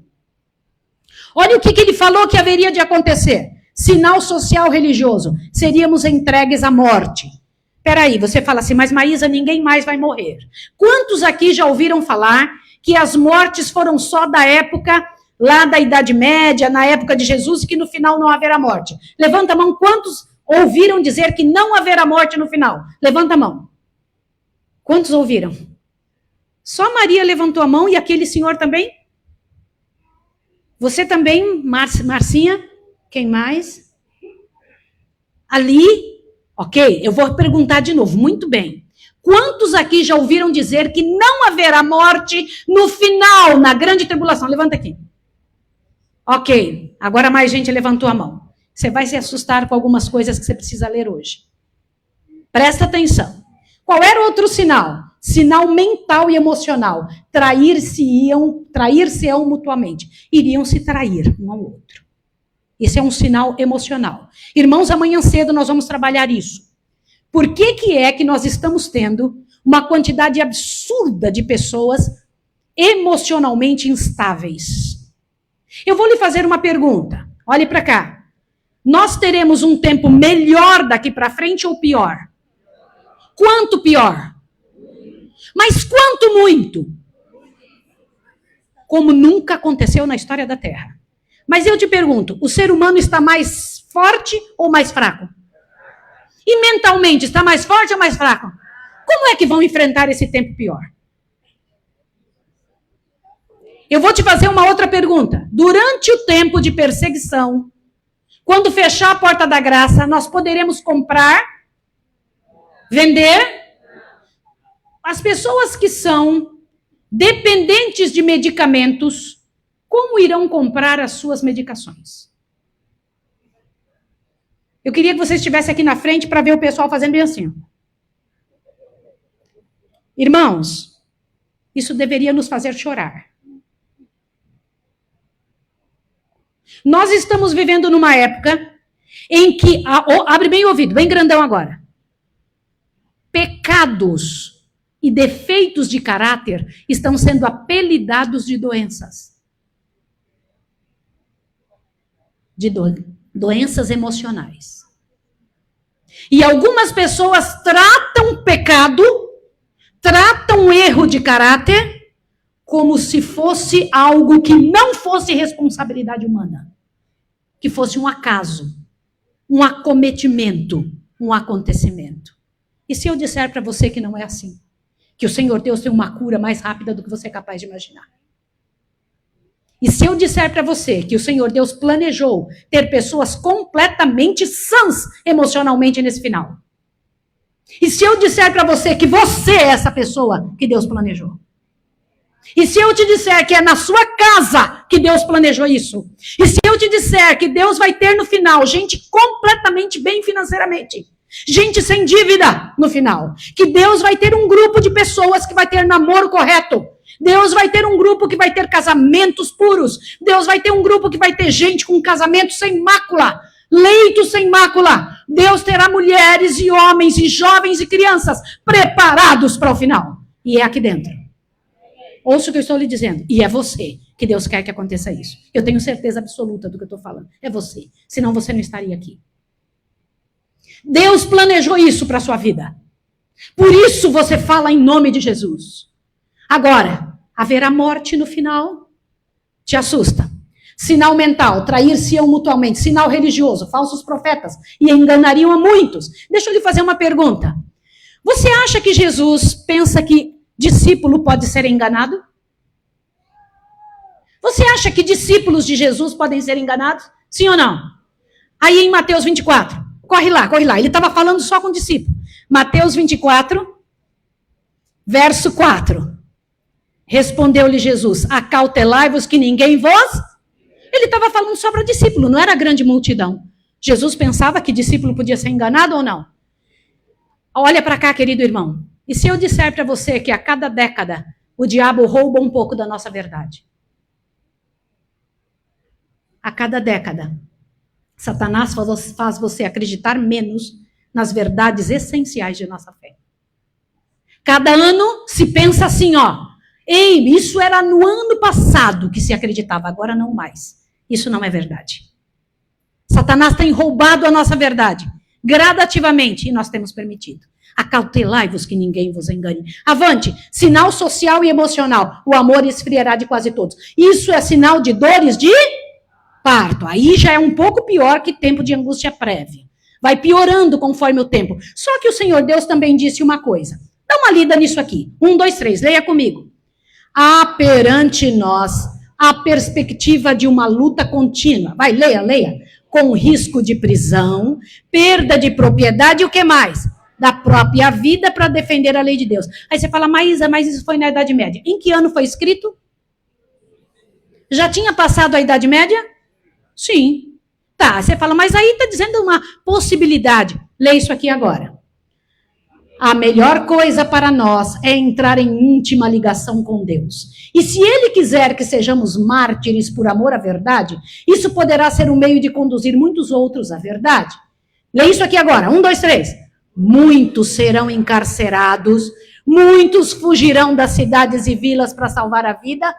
Olha o que ele falou que haveria de acontecer. Sinal social religioso. Seríamos entregues à morte. Peraí, você fala assim, mas Maísa, ninguém mais vai morrer. Quantos aqui já ouviram falar que as mortes foram só da época, lá da Idade Média, na época de Jesus, e que no final não haverá morte? Levanta a mão, quantos ouviram dizer que não haverá morte no final? Levanta a mão. Quantos ouviram? Só Maria levantou a mão e aquele senhor também? Você também, Marcinha? Quem mais? Ali? Ok, eu vou perguntar de novo, muito bem. Quantos aqui já ouviram dizer que não haverá morte no final, na grande tribulação? Levanta aqui. Ok, agora mais gente levantou a mão. Você vai se assustar com algumas coisas que você precisa ler hoje. Presta atenção. Qual era o outro sinal? Sinal mental e emocional. Trair-se-ão mutuamente. Iriam se trair um ao outro. Esse é um sinal emocional. Irmãos, amanhã cedo nós vamos trabalhar isso. Por que é que nós estamos tendo uma quantidade absurda de pessoas emocionalmente instáveis? Eu vou lhe fazer uma pergunta. Olhe para cá. Nós teremos um tempo melhor daqui para frente ou pior? Quanto pior? Mas quanto muito? Como nunca aconteceu na história da Terra. Mas eu te pergunto, o ser humano está mais forte ou mais fraco? E mentalmente, está mais forte ou mais fraco? Como é que vão enfrentar esse tempo pior? Eu vou te fazer uma outra pergunta. Durante o tempo de perseguição, quando fechar a porta da graça, nós poderemos comprar, vender? As pessoas que são dependentes de medicamentos, como irão comprar as suas medicações? Eu queria que você estivesse aqui na frente para ver o pessoal fazendo bem assim. Irmãos, isso deveria nos fazer chorar. Nós estamos vivendo numa época em que, abre bem o ouvido, bem grandão agora, pecados e defeitos de caráter estão sendo apelidados de doenças. De doenças emocionais. E algumas pessoas tratam pecado, tratam erro de caráter, como se fosse algo que não fosse responsabilidade humana. Que fosse um acaso, um acometimento, um acontecimento. E se eu disser para você que não é assim? Que o Senhor Deus tem uma cura mais rápida do que você é capaz de imaginar? E se eu disser para você que o Senhor Deus planejou ter pessoas completamente sãs emocionalmente nesse final? E se eu disser para você que você é essa pessoa que Deus planejou? E se eu te disser que é na sua casa que Deus planejou isso? E se eu te disser que Deus vai ter no final gente completamente bem financeiramente? Gente sem dívida no final? Que Deus vai ter um grupo de pessoas que vai ter namoro correto? Deus vai ter um grupo que vai ter casamentos puros. Deus vai ter um grupo que vai ter gente com casamento sem mácula, leito sem mácula. Deus terá mulheres e homens e jovens e crianças preparados para o final. E é aqui dentro. Ouça o que eu estou lhe dizendo. E é você que Deus quer que aconteça isso. Eu tenho certeza absoluta do que eu estou falando. É você. Senão você não estaria aqui. Deus planejou isso para a sua vida. Por isso você fala em nome de Jesus. Agora, haverá morte no final? Te assusta? Sinal mental, trair-se-ão mutuamente. Sinal religioso, falsos profetas. E enganariam a muitos. Deixa eu lhe fazer uma pergunta. Você acha que Jesus pensa que discípulo pode ser enganado? Você acha que discípulos de Jesus podem ser enganados? Sim ou não? Aí em Mateus 24. Corre lá. Ele estava falando só com discípulo. Mateus 24, verso 4. Respondeu-lhe Jesus, acautelai-vos que ninguém vos... Ele estava falando só para discípulo, não era grande multidão. Jesus pensava que discípulo podia ser enganado ou não? Olha para cá, querido irmão. E se eu disser para você que a cada década o diabo rouba um pouco da nossa verdade? A cada década, Satanás faz você acreditar menos nas verdades essenciais de nossa fé. Cada ano se pensa assim, ó. Ei, isso era no ano passado que se acreditava, agora não mais. Isso não é verdade. Satanás tem roubado a nossa verdade, gradativamente, e nós temos permitido. Acautelai-vos que ninguém vos engane. Avante, sinal social e emocional. O amor esfriará de quase todos. Isso é sinal de dores de parto. Aí já é um pouco pior que tempo de angústia prévia. Vai piorando conforme o tempo. Só que o Senhor Deus também disse uma coisa. Dá uma lida nisso aqui. 1, 2, 3, leia comigo. Há perante nós a perspectiva de uma luta contínua. Vai, leia. Com risco de prisão, perda de propriedade e o que mais? Da própria vida para defender a lei de Deus. Aí você fala, Maísa, mas isso foi na Idade Média. Em que ano foi escrito? Já tinha passado a Idade Média? Sim. Tá, você fala, mas aí está dizendo uma possibilidade. Lê isso aqui agora. A melhor coisa para nós é entrar em íntima ligação com Deus. E se Ele quiser que sejamos mártires por amor à verdade, isso poderá ser um meio de conduzir muitos outros à verdade. Lê isso aqui agora. 1, 2, 3. Muitos serão encarcerados, muitos fugirão das cidades e vilas para salvar a vida.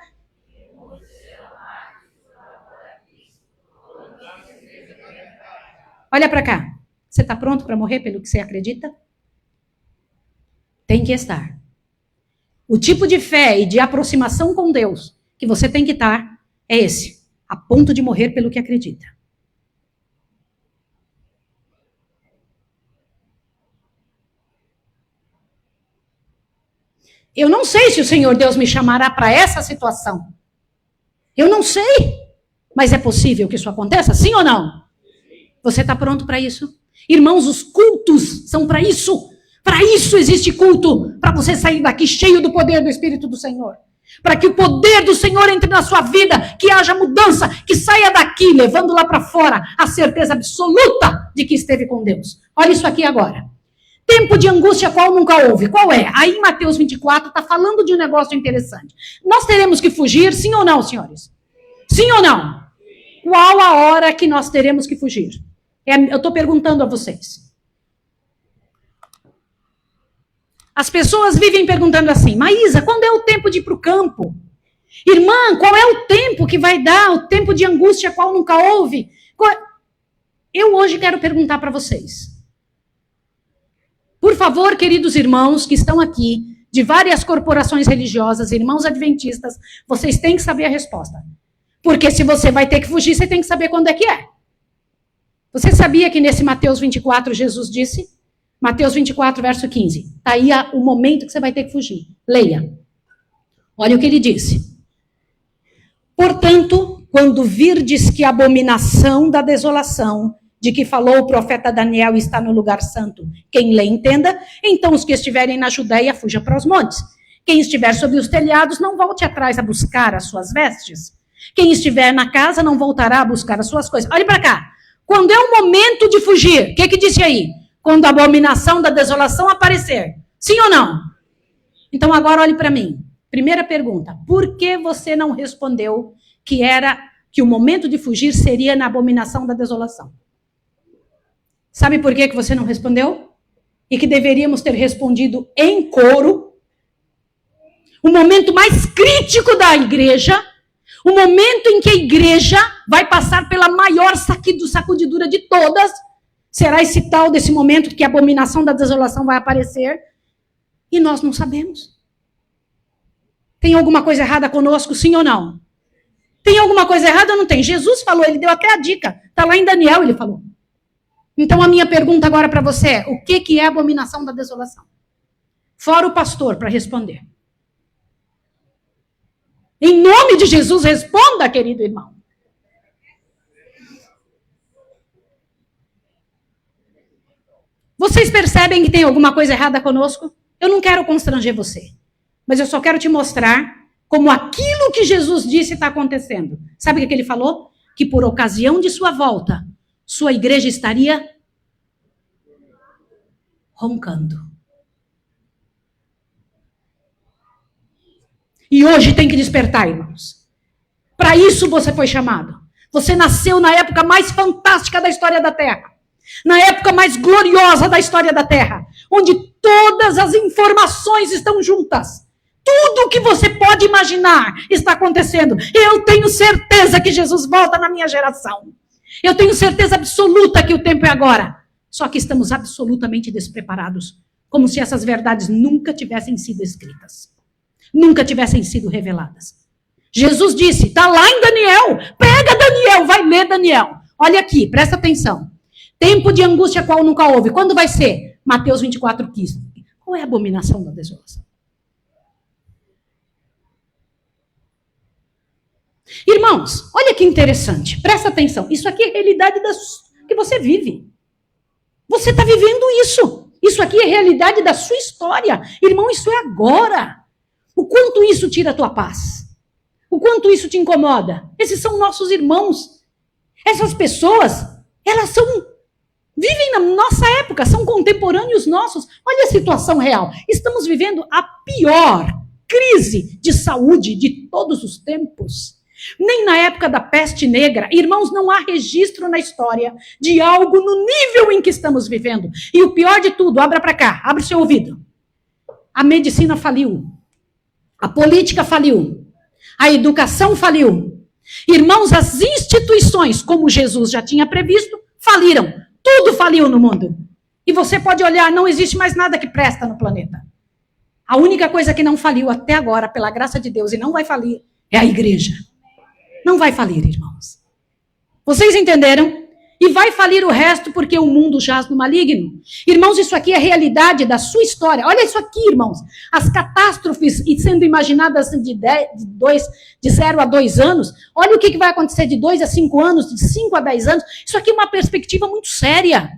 Olha para cá. Você está pronto para morrer pelo que você acredita? Tem que estar. O tipo de fé e de aproximação com Deus que você tem que estar é esse, a ponto de morrer pelo que acredita. Eu não sei se o Senhor Deus me chamará para essa situação. Eu não sei. Mas é possível que isso aconteça, sim ou não? Você está pronto para isso? Irmãos, os cultos são para isso. Para isso existe culto. Para você sair daqui cheio do poder do Espírito do Senhor. Para que o poder do Senhor entre na sua vida, que haja mudança, que saia daqui, levando lá para fora a certeza absoluta de que esteve com Deus. Olha isso aqui agora. Tempo de angústia qual nunca houve. Qual é? Aí em Mateus 24 está falando de um negócio interessante. Nós teremos que fugir, sim ou não, senhores? Sim ou não? Qual a hora que nós teremos que fugir? Eu estou perguntando a vocês. As pessoas vivem perguntando assim, Maísa, quando é o tempo de ir para o campo? Irmã, qual é o tempo que vai dar? O tempo de angústia qual nunca houve? Eu hoje quero perguntar para vocês. Por favor, queridos irmãos que estão aqui, de várias corporações religiosas, irmãos adventistas, vocês têm que saber a resposta. Porque se você vai ter que fugir, você tem que saber quando é que é. Você sabia que nesse Mateus 24 Jesus disse? Mateus 24, verso 15. Está aí o momento que você vai ter que fugir. Leia. Olha o que ele disse. Portanto, quando virdes que a abominação da desolação, de que falou o profeta Daniel, está no lugar santo, quem lê entenda, então os que estiverem na Judéia fujam para os montes. Quem estiver sobre os telhados não volte atrás a buscar as suas vestes. Quem estiver na casa não voltará a buscar as suas coisas. Olhe para cá. Quando é o momento de fugir, o que disse aí? Quando a abominação da desolação aparecer. Sim ou não? Então agora olhe para mim. Primeira pergunta. Por que você não respondeu que o momento de fugir seria na abominação da desolação? Sabe por que você não respondeu? E que deveríamos ter respondido em coro. O momento mais crítico da igreja, o momento em que a igreja vai passar pela maior sacudidura de todas, será esse tal desse momento que a abominação da desolação vai aparecer, e nós não sabemos. Tem alguma coisa errada conosco, sim ou não? Tem alguma coisa errada ou não tem? Jesus falou, ele deu até a dica, está lá em Daniel, ele falou. Então a minha pergunta agora para você é, o que é a abominação da desolação? Fora o pastor para responder. Em nome de Jesus, responda, querido irmão. Vocês percebem que tem alguma coisa errada conosco? Eu não quero constranger você, mas eu só quero te mostrar como aquilo que Jesus disse está acontecendo. Sabe o que ele falou? Que por ocasião de sua volta, sua igreja estaria roncando. E hoje tem que despertar, irmãos. Para isso você foi chamado. Você nasceu na época mais fantástica da história da Terra. Na época mais gloriosa da história da Terra. Onde todas as informações estão juntas. Tudo o que você pode imaginar está acontecendo. Eu tenho certeza que Jesus volta na minha geração. Eu tenho certeza absoluta que o tempo é agora. Só que estamos absolutamente despreparados. Como se essas verdades nunca tivessem sido escritas. Nunca tivessem sido reveladas. Jesus disse, está lá em Daniel. Pega Daniel, vai ler Daniel. Olha aqui, presta atenção. Tempo de angústia qual nunca houve. Quando vai ser? Mateus 24:15. Qual é a abominação da desolação? Irmãos, olha que interessante. Presta atenção. Isso aqui é a realidade que você vive. Você está vivendo isso. Isso aqui é a realidade da sua história. Irmão, isso é agora. O quanto isso tira a tua paz? O quanto isso te incomoda? Esses são nossos irmãos. Essas pessoas, elas vivem na nossa época, são contemporâneos nossos. Olha a situação real. Estamos vivendo a pior crise de saúde de todos os tempos. Nem na época da peste negra, irmãos, não há registro na história de algo no nível em que estamos vivendo. E o pior de tudo, abra para cá, abre o seu ouvido. A medicina faliu. A política faliu. A educação faliu. Irmãos, as instituições, como Jesus já tinha previsto, faliram. Tudo faliu no mundo. E você pode olhar, não existe mais nada que presta no planeta. A única coisa que não faliu até agora, pela graça de Deus, e não vai falir, é a igreja. Não vai falir, irmãos. Vocês entenderam? E vai falir o resto porque o mundo jaz no maligno. Irmãos, isso aqui é a realidade da sua história. Olha isso aqui, irmãos. As catástrofes sendo imaginadas de 0 a 2 anos. Olha o que vai acontecer de 2 a 5 anos, de 5 a 10 anos. Isso aqui é uma perspectiva muito séria.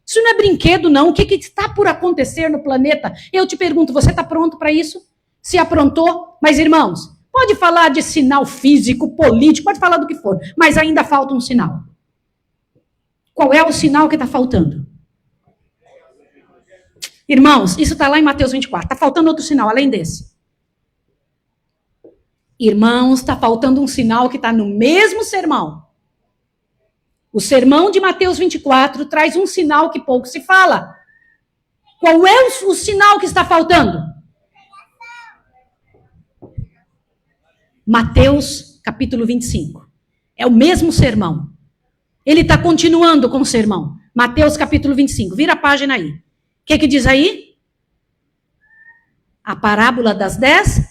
Isso não é brinquedo, não. O que está por acontecer no planeta? Eu te pergunto, você está pronto para isso? Se aprontou? Mas, irmãos, pode falar de sinal físico, político, pode falar do que for, mas ainda falta um sinal. Qual é o sinal que está faltando? Irmãos, isso está lá em Mateus 24. Está faltando outro sinal, além desse. Irmãos, está faltando um sinal que está no mesmo sermão. O sermão de Mateus 24 traz um sinal que pouco se fala. Qual é o sinal que está faltando? Mateus capítulo 25. É o mesmo sermão. Ele está continuando com o sermão. Mateus capítulo 25. Vira a página aí. O que diz aí? A parábola das 10.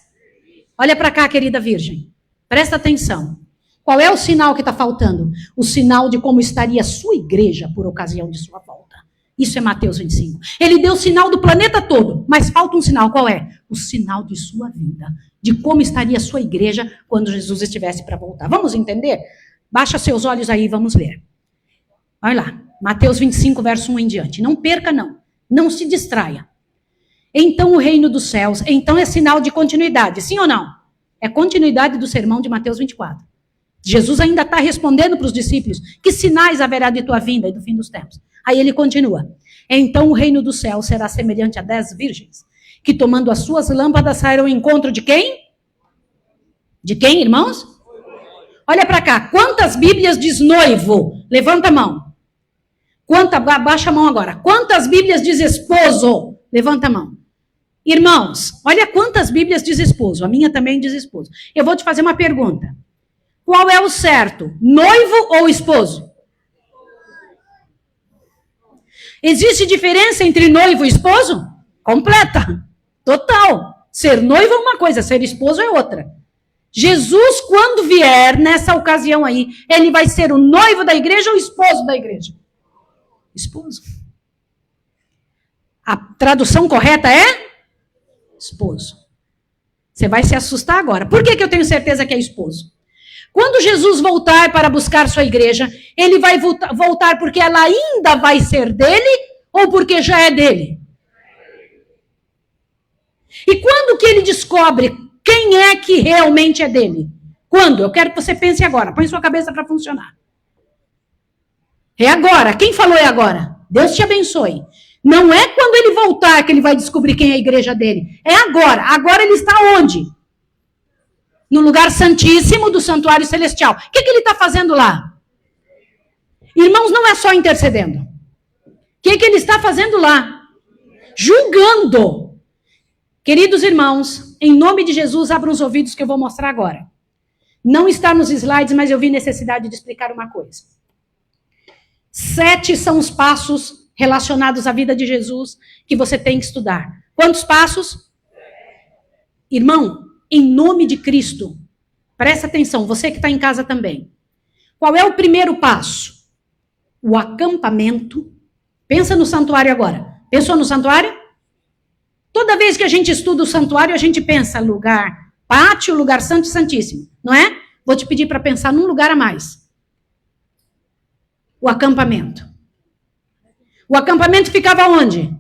Olha para cá, querida virgem. Presta atenção. Qual é o sinal que está faltando? O sinal de como estaria a sua igreja por ocasião de sua volta. Isso é Mateus 25. Ele deu o sinal do planeta todo, mas falta um sinal. Qual é? O sinal de sua vida. De como estaria a sua igreja quando Jesus estivesse para voltar. Vamos entender? Baixa seus olhos aí, vamos ler. Olha lá, Mateus 25, verso 1 em diante. Não perca, não. Não se distraia. Então o reino dos céus, então é sinal de continuidade, sim ou não? É continuidade do sermão de Mateus 24. Jesus ainda está respondendo para os discípulos, que sinais haverá de tua vinda e do fim dos tempos? Aí ele continua. Então o reino dos céus será semelhante a 10 virgens, que tomando as suas lâmpadas saíram ao encontro de quem? De quem, irmãos? Olha para cá, quantas Bíblias diz noivo? Levanta a mão. Baixa a mão agora. Quantas Bíblias diz esposo? Levanta a mão. Irmãos, olha quantas Bíblias diz esposo. A minha também diz esposo. Eu vou te fazer uma pergunta. Qual é o certo? Noivo ou esposo? Existe diferença entre noivo e esposo? Completa. Total. Ser noivo é uma coisa, ser esposo é outra. Jesus, quando vier nessa ocasião aí, ele vai ser o noivo da igreja ou o esposo da igreja? Esposo. A tradução correta é esposo. Você vai se assustar agora. Por que eu tenho certeza que é esposo? Quando Jesus voltar para buscar sua igreja, ele vai voltar porque ela ainda vai ser dele ou porque já é dele? E quando que ele descobre quem é que realmente é dele? Quando? Eu quero que você pense agora. Põe sua cabeça para funcionar. É agora. Quem falou é agora? Deus te abençoe. Não é quando ele voltar que ele vai descobrir quem é a igreja dele. É agora. Agora ele está onde? No lugar santíssimo do santuário celestial. O que ele está fazendo lá? Irmãos, não é só intercedendo. O que ele está fazendo lá? Julgando. Queridos irmãos, em nome de Jesus, abram os ouvidos que eu vou mostrar agora. Não está nos slides, mas eu vi necessidade de explicar uma coisa. 7 são os passos relacionados à vida de Jesus que você tem que estudar. Quantos passos? Irmão, em nome de Cristo, presta atenção, você que está em casa também. Qual é o primeiro passo? O acampamento. Pensa no santuário agora. Pensou no santuário? Toda vez que a gente estuda o santuário, a gente pensa lugar pátio, lugar santo e santíssimo, não é? Vou te pedir para pensar num lugar a mais. O acampamento. O acampamento ficava onde?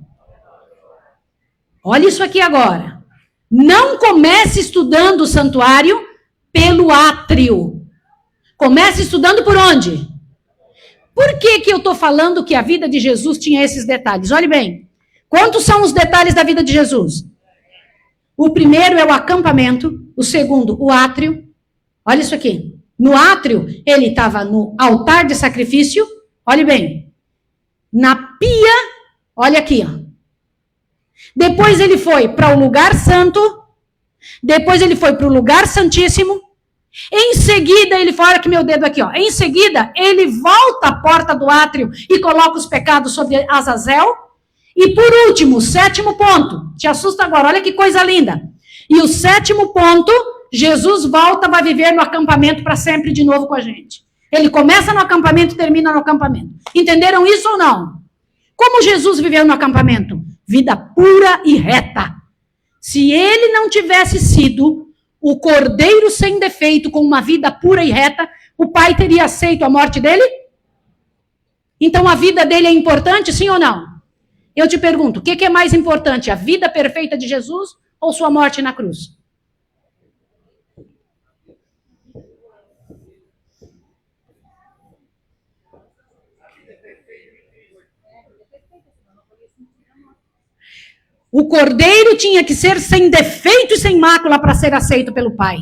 Olha isso aqui agora. Não comece estudando o santuário pelo átrio. Comece estudando por onde? Por que eu estou falando que a vida de Jesus tinha esses detalhes? Olhe bem. Quantos são os detalhes da vida de Jesus? O primeiro é o acampamento. O segundo, o átrio. Olha isso aqui. No átrio, ele estava no altar de sacrifício. Olhe bem. Na pia, olha aqui, ó. Depois ele foi para o lugar santo. Depois ele foi para o lugar santíssimo. Em seguida, ele foi, olha que meu dedo aqui, ó. Em seguida, ele volta à porta do átrio e coloca os pecados sobre Azazel. E por último, o 7º ponto. Te assusta agora, olha que coisa linda. E o 7º ponto, Jesus volta, vai viver no acampamento para sempre de novo com a gente. Ele começa no acampamento e termina no acampamento. Entenderam isso ou não? Como Jesus viveu no acampamento? Vida pura e reta. Se ele não tivesse sido o cordeiro sem defeito, com uma vida pura e reta, o Pai teria aceito a morte dele? Então a vida dele é importante, sim ou não? Eu te pergunto, o que é mais importante, a vida perfeita de Jesus ou sua morte na cruz? O cordeiro tinha que ser sem defeito e sem mácula para ser aceito pelo Pai.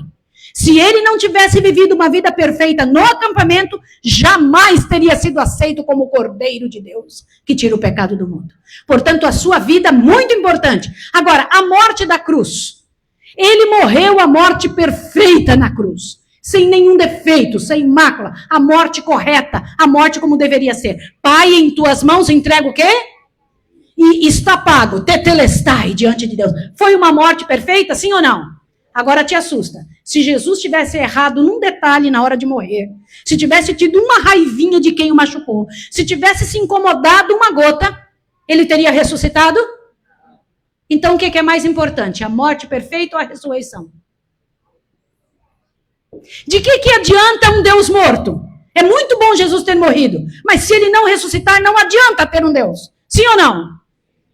Se ele não tivesse vivido uma vida perfeita no acampamento, jamais teria sido aceito como o Cordeiro de Deus, que tira o pecado do mundo. Portanto, a sua vida é muito importante. Agora, a morte da cruz. Ele morreu a morte perfeita na cruz. Sem nenhum defeito, sem mácula. A morte correta, a morte como deveria ser. Pai, em tuas mãos entrega o quê? E está pago, tetelestai diante de Deus. Foi uma morte perfeita, sim ou não? Agora te assusta. Se Jesus tivesse errado num detalhe na hora de morrer, se tivesse tido uma raivinha de quem o machucou, se tivesse se incomodado uma gota, ele teria ressuscitado? Então o que é mais importante? A morte perfeita ou a ressurreição? De que adianta um Deus morto? É muito bom Jesus ter morrido, mas se ele não ressuscitar, não adianta ter um Deus. Sim ou não?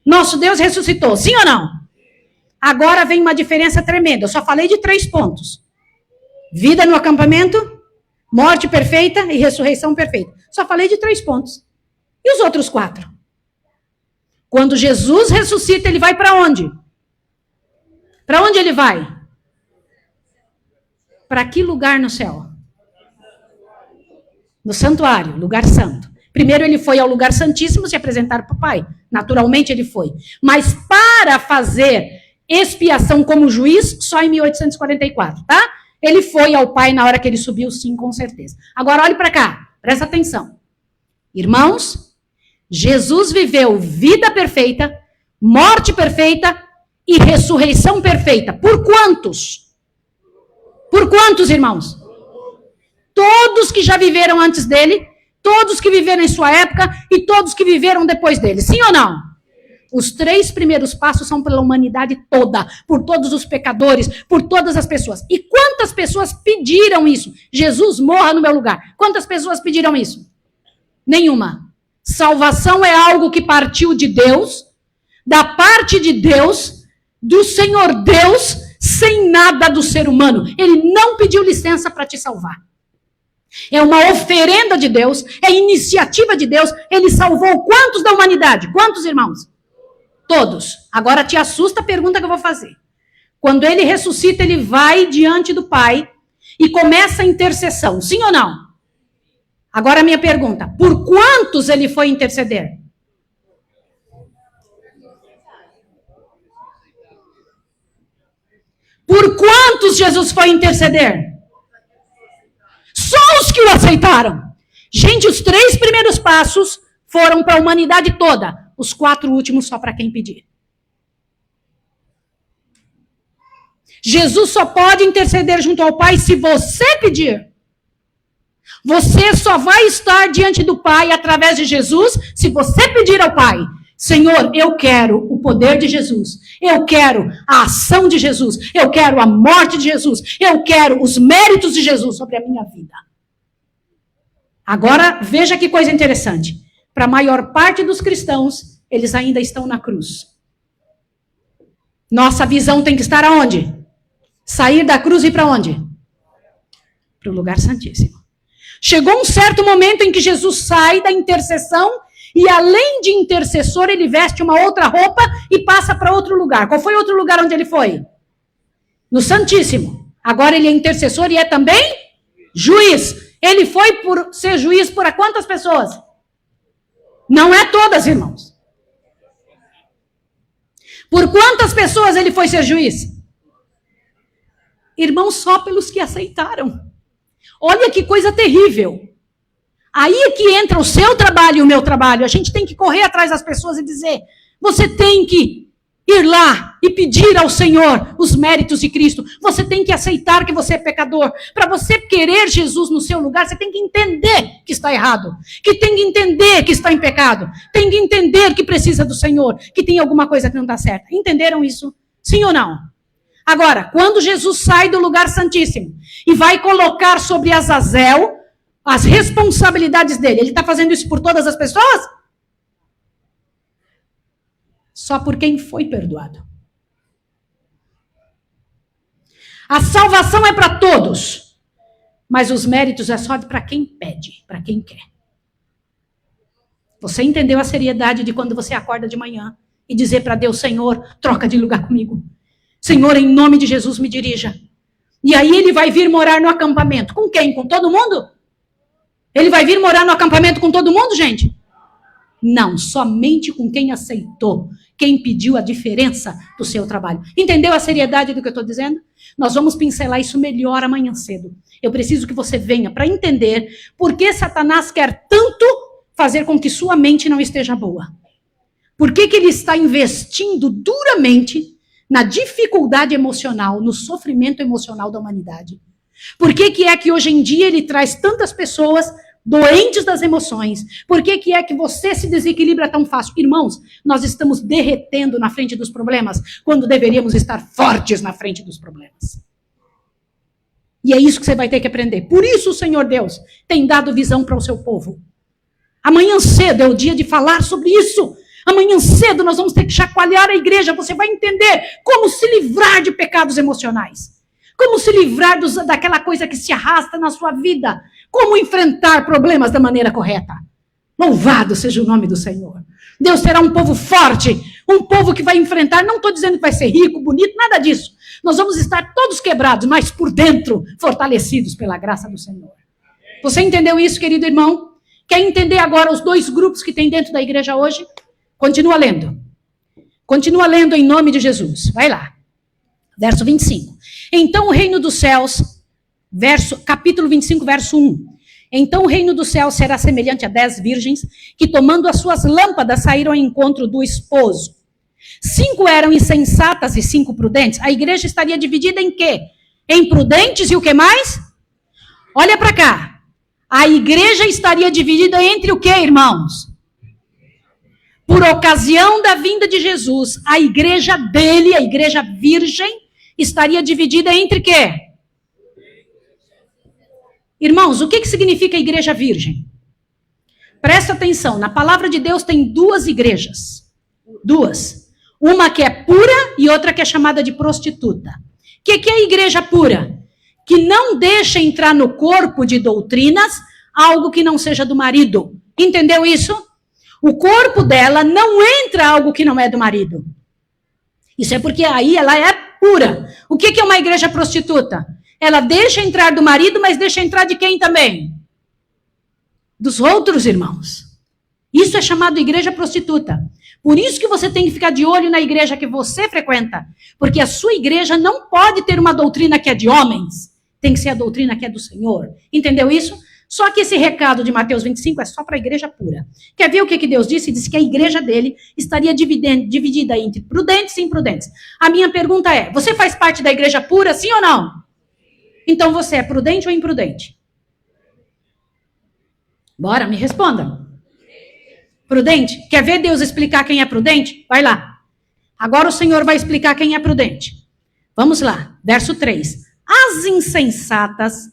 Nosso Deus ressuscitou, sim ou não? Agora vem uma diferença tremenda. Eu só falei de 3 pontos. Vida no acampamento, morte perfeita e ressurreição perfeita. Só falei de 3 pontos. E os outros 4? Quando Jesus ressuscita, ele vai para onde? Para onde ele vai? Para que lugar no céu? No santuário, lugar santo. Primeiro ele foi ao lugar santíssimo se apresentar para o Pai. Naturalmente ele foi. Mas para fazer expiação como juiz, só em 1844, tá? Ele foi ao Pai na hora que ele subiu, sim, com certeza. Agora olhe para cá, presta atenção. Irmãos, Jesus viveu vida perfeita, morte perfeita e ressurreição perfeita. Por quantos? Por quantos, irmãos? Todos que já viveram antes dele, todos que viveram em sua época e todos que viveram depois dele. Sim ou não? Os 3 primeiros passos são pela humanidade toda, por todos os pecadores, por todas as pessoas. E quantas pessoas pediram isso? Jesus morra no meu lugar. Quantas pessoas pediram isso? Nenhuma. Salvação é algo que partiu de Deus, da parte de Deus, do Senhor Deus, sem nada do ser humano. Ele não pediu licença para te salvar. É uma oferenda de Deus, é iniciativa de Deus. Ele salvou quantos da humanidade? Quantos, irmãos? Todos. Agora te assusta a pergunta que eu vou fazer. Quando ele ressuscita, ele vai diante do Pai e começa a intercessão. Sim ou não? Agora a minha pergunta. Por quantos ele foi interceder? Por quantos Jesus foi interceder? Só os que o aceitaram. Gente, os 3 primeiros passos foram para a humanidade toda. Os 4 últimos só para quem pedir. Jesus só pode interceder junto ao Pai se você pedir. Você só vai estar diante do Pai através de Jesus se você pedir ao Pai. Senhor, eu quero o poder de Jesus. Eu quero a ação de Jesus. Eu quero a morte de Jesus. Eu quero os méritos de Jesus sobre a minha vida. Agora, veja que coisa interessante. Para a maior parte dos cristãos, eles ainda estão na cruz. Nossa visão tem que estar aonde? Sair da cruz e ir para onde? Para o lugar santíssimo. Chegou um certo momento em que Jesus sai da intercessão e além de intercessor, ele veste uma outra roupa e passa para outro lugar. Qual foi o outro lugar onde ele foi? No Santíssimo. Agora ele é intercessor e é também juiz. Ele foi por ser juiz por quantas pessoas? Não é todas, irmãos. Por quantas pessoas ele foi ser juiz? Irmãos, só pelos que aceitaram. Olha que coisa terrível. Aí é que entra o seu trabalho e o meu trabalho. A gente tem que correr atrás das pessoas e dizer, você tem que ir lá e pedir ao Senhor os méritos de Cristo. Você tem que aceitar que você é pecador. Para você querer Jesus no seu lugar, você tem que entender que está errado. Que tem que entender que está em pecado. Tem que entender que precisa do Senhor. Que tem alguma coisa que não está certa. Entenderam isso? Sim ou não? Agora, quando Jesus sai do lugar santíssimo e vai colocar sobre Azazel as responsabilidades dele, ele está fazendo isso por todas as pessoas? Só por quem foi perdoado. A salvação é para todos, mas os méritos é só para quem pede, para quem quer. Você entendeu a seriedade de quando você acorda de manhã e dizer para Deus, Senhor, troca de lugar comigo. Senhor, em nome de Jesus, me dirija. E aí ele vai vir morar no acampamento. Com quem? Com todo mundo? Ele vai vir morar no acampamento com todo mundo, gente? Não, somente com quem aceitou, quem pediu a diferença do seu trabalho. Entendeu a seriedade do que eu estou dizendo? Nós vamos pincelar isso melhor amanhã cedo. Eu preciso que você venha para entender por que Satanás quer tanto fazer com que sua mente não esteja boa. Por que ele está investindo duramente na dificuldade emocional, no sofrimento emocional da humanidade? Por que é que hoje em dia ele traz tantas pessoas doentes das emoções? Por que é que você se desequilibra tão fácil? Irmãos, nós estamos derretendo na frente dos problemas, quando deveríamos estar fortes na frente dos problemas. E é isso que você vai ter que aprender. Por isso o Senhor Deus tem dado visão para o seu povo. Amanhã cedo é o dia de falar sobre isso. Amanhã cedo nós vamos ter que chacoalhar a igreja. Você vai entender como se livrar de pecados emocionais. Como se livrar daquela coisa que se arrasta na sua vida. Como enfrentar problemas da maneira correta. Louvado seja o nome do Senhor. Deus terá um povo forte. Um povo que vai enfrentar. Não estou dizendo que vai ser rico, bonito, nada disso. Nós vamos estar todos quebrados, mas por dentro fortalecidos pela graça do Senhor. Você entendeu isso, querido irmão? Quer entender agora os 2 grupos que tem dentro da igreja hoje? Continua lendo. Continua lendo em nome de Jesus. Vai lá. Verso 25. Então o reino dos céus, capítulo 25, verso 1. Então o reino dos céus será semelhante a 10 virgens que, tomando as suas lâmpadas, saíram ao encontro do esposo. 5 eram insensatas e 5 prudentes. A igreja estaria dividida em quê? Em prudentes e o que mais? Olha para cá. A igreja estaria dividida entre o quê, irmãos? Por ocasião da vinda de Jesus, a igreja dele, a igreja virgem, estaria dividida entre quê? Irmãos, o que significa igreja virgem? Presta atenção, na palavra de Deus tem 2 igrejas. 2. Uma que é pura e outra que é chamada de prostituta. O que é a igreja pura? que não deixa entrar no corpo de doutrinas algo que não seja do marido. Entendeu isso? O corpo dela não entra algo que não é do marido. Isso é porque aí ela é pura. O que é uma igreja prostituta? Ela deixa entrar do marido, mas deixa entrar de quem também? Dos outros irmãos. Isso é chamado igreja prostituta. Por isso que você tem que ficar de olho na igreja que você frequenta. Porque a sua igreja não pode ter uma doutrina que é de homens. Tem que ser a doutrina que é do Senhor. Entendeu isso? Só que esse recado de Mateus 25 é só para a igreja pura. Quer ver o que Deus disse? Disse que a igreja dele estaria dividida entre prudentes e imprudentes. A minha pergunta é, você faz parte da igreja pura, sim ou não? Então você é prudente ou imprudente? Bora, me responda. Prudente? Quer ver Deus explicar quem é prudente? Vai lá. Agora o Senhor vai explicar quem é prudente. Vamos lá, verso 3. As insensatas,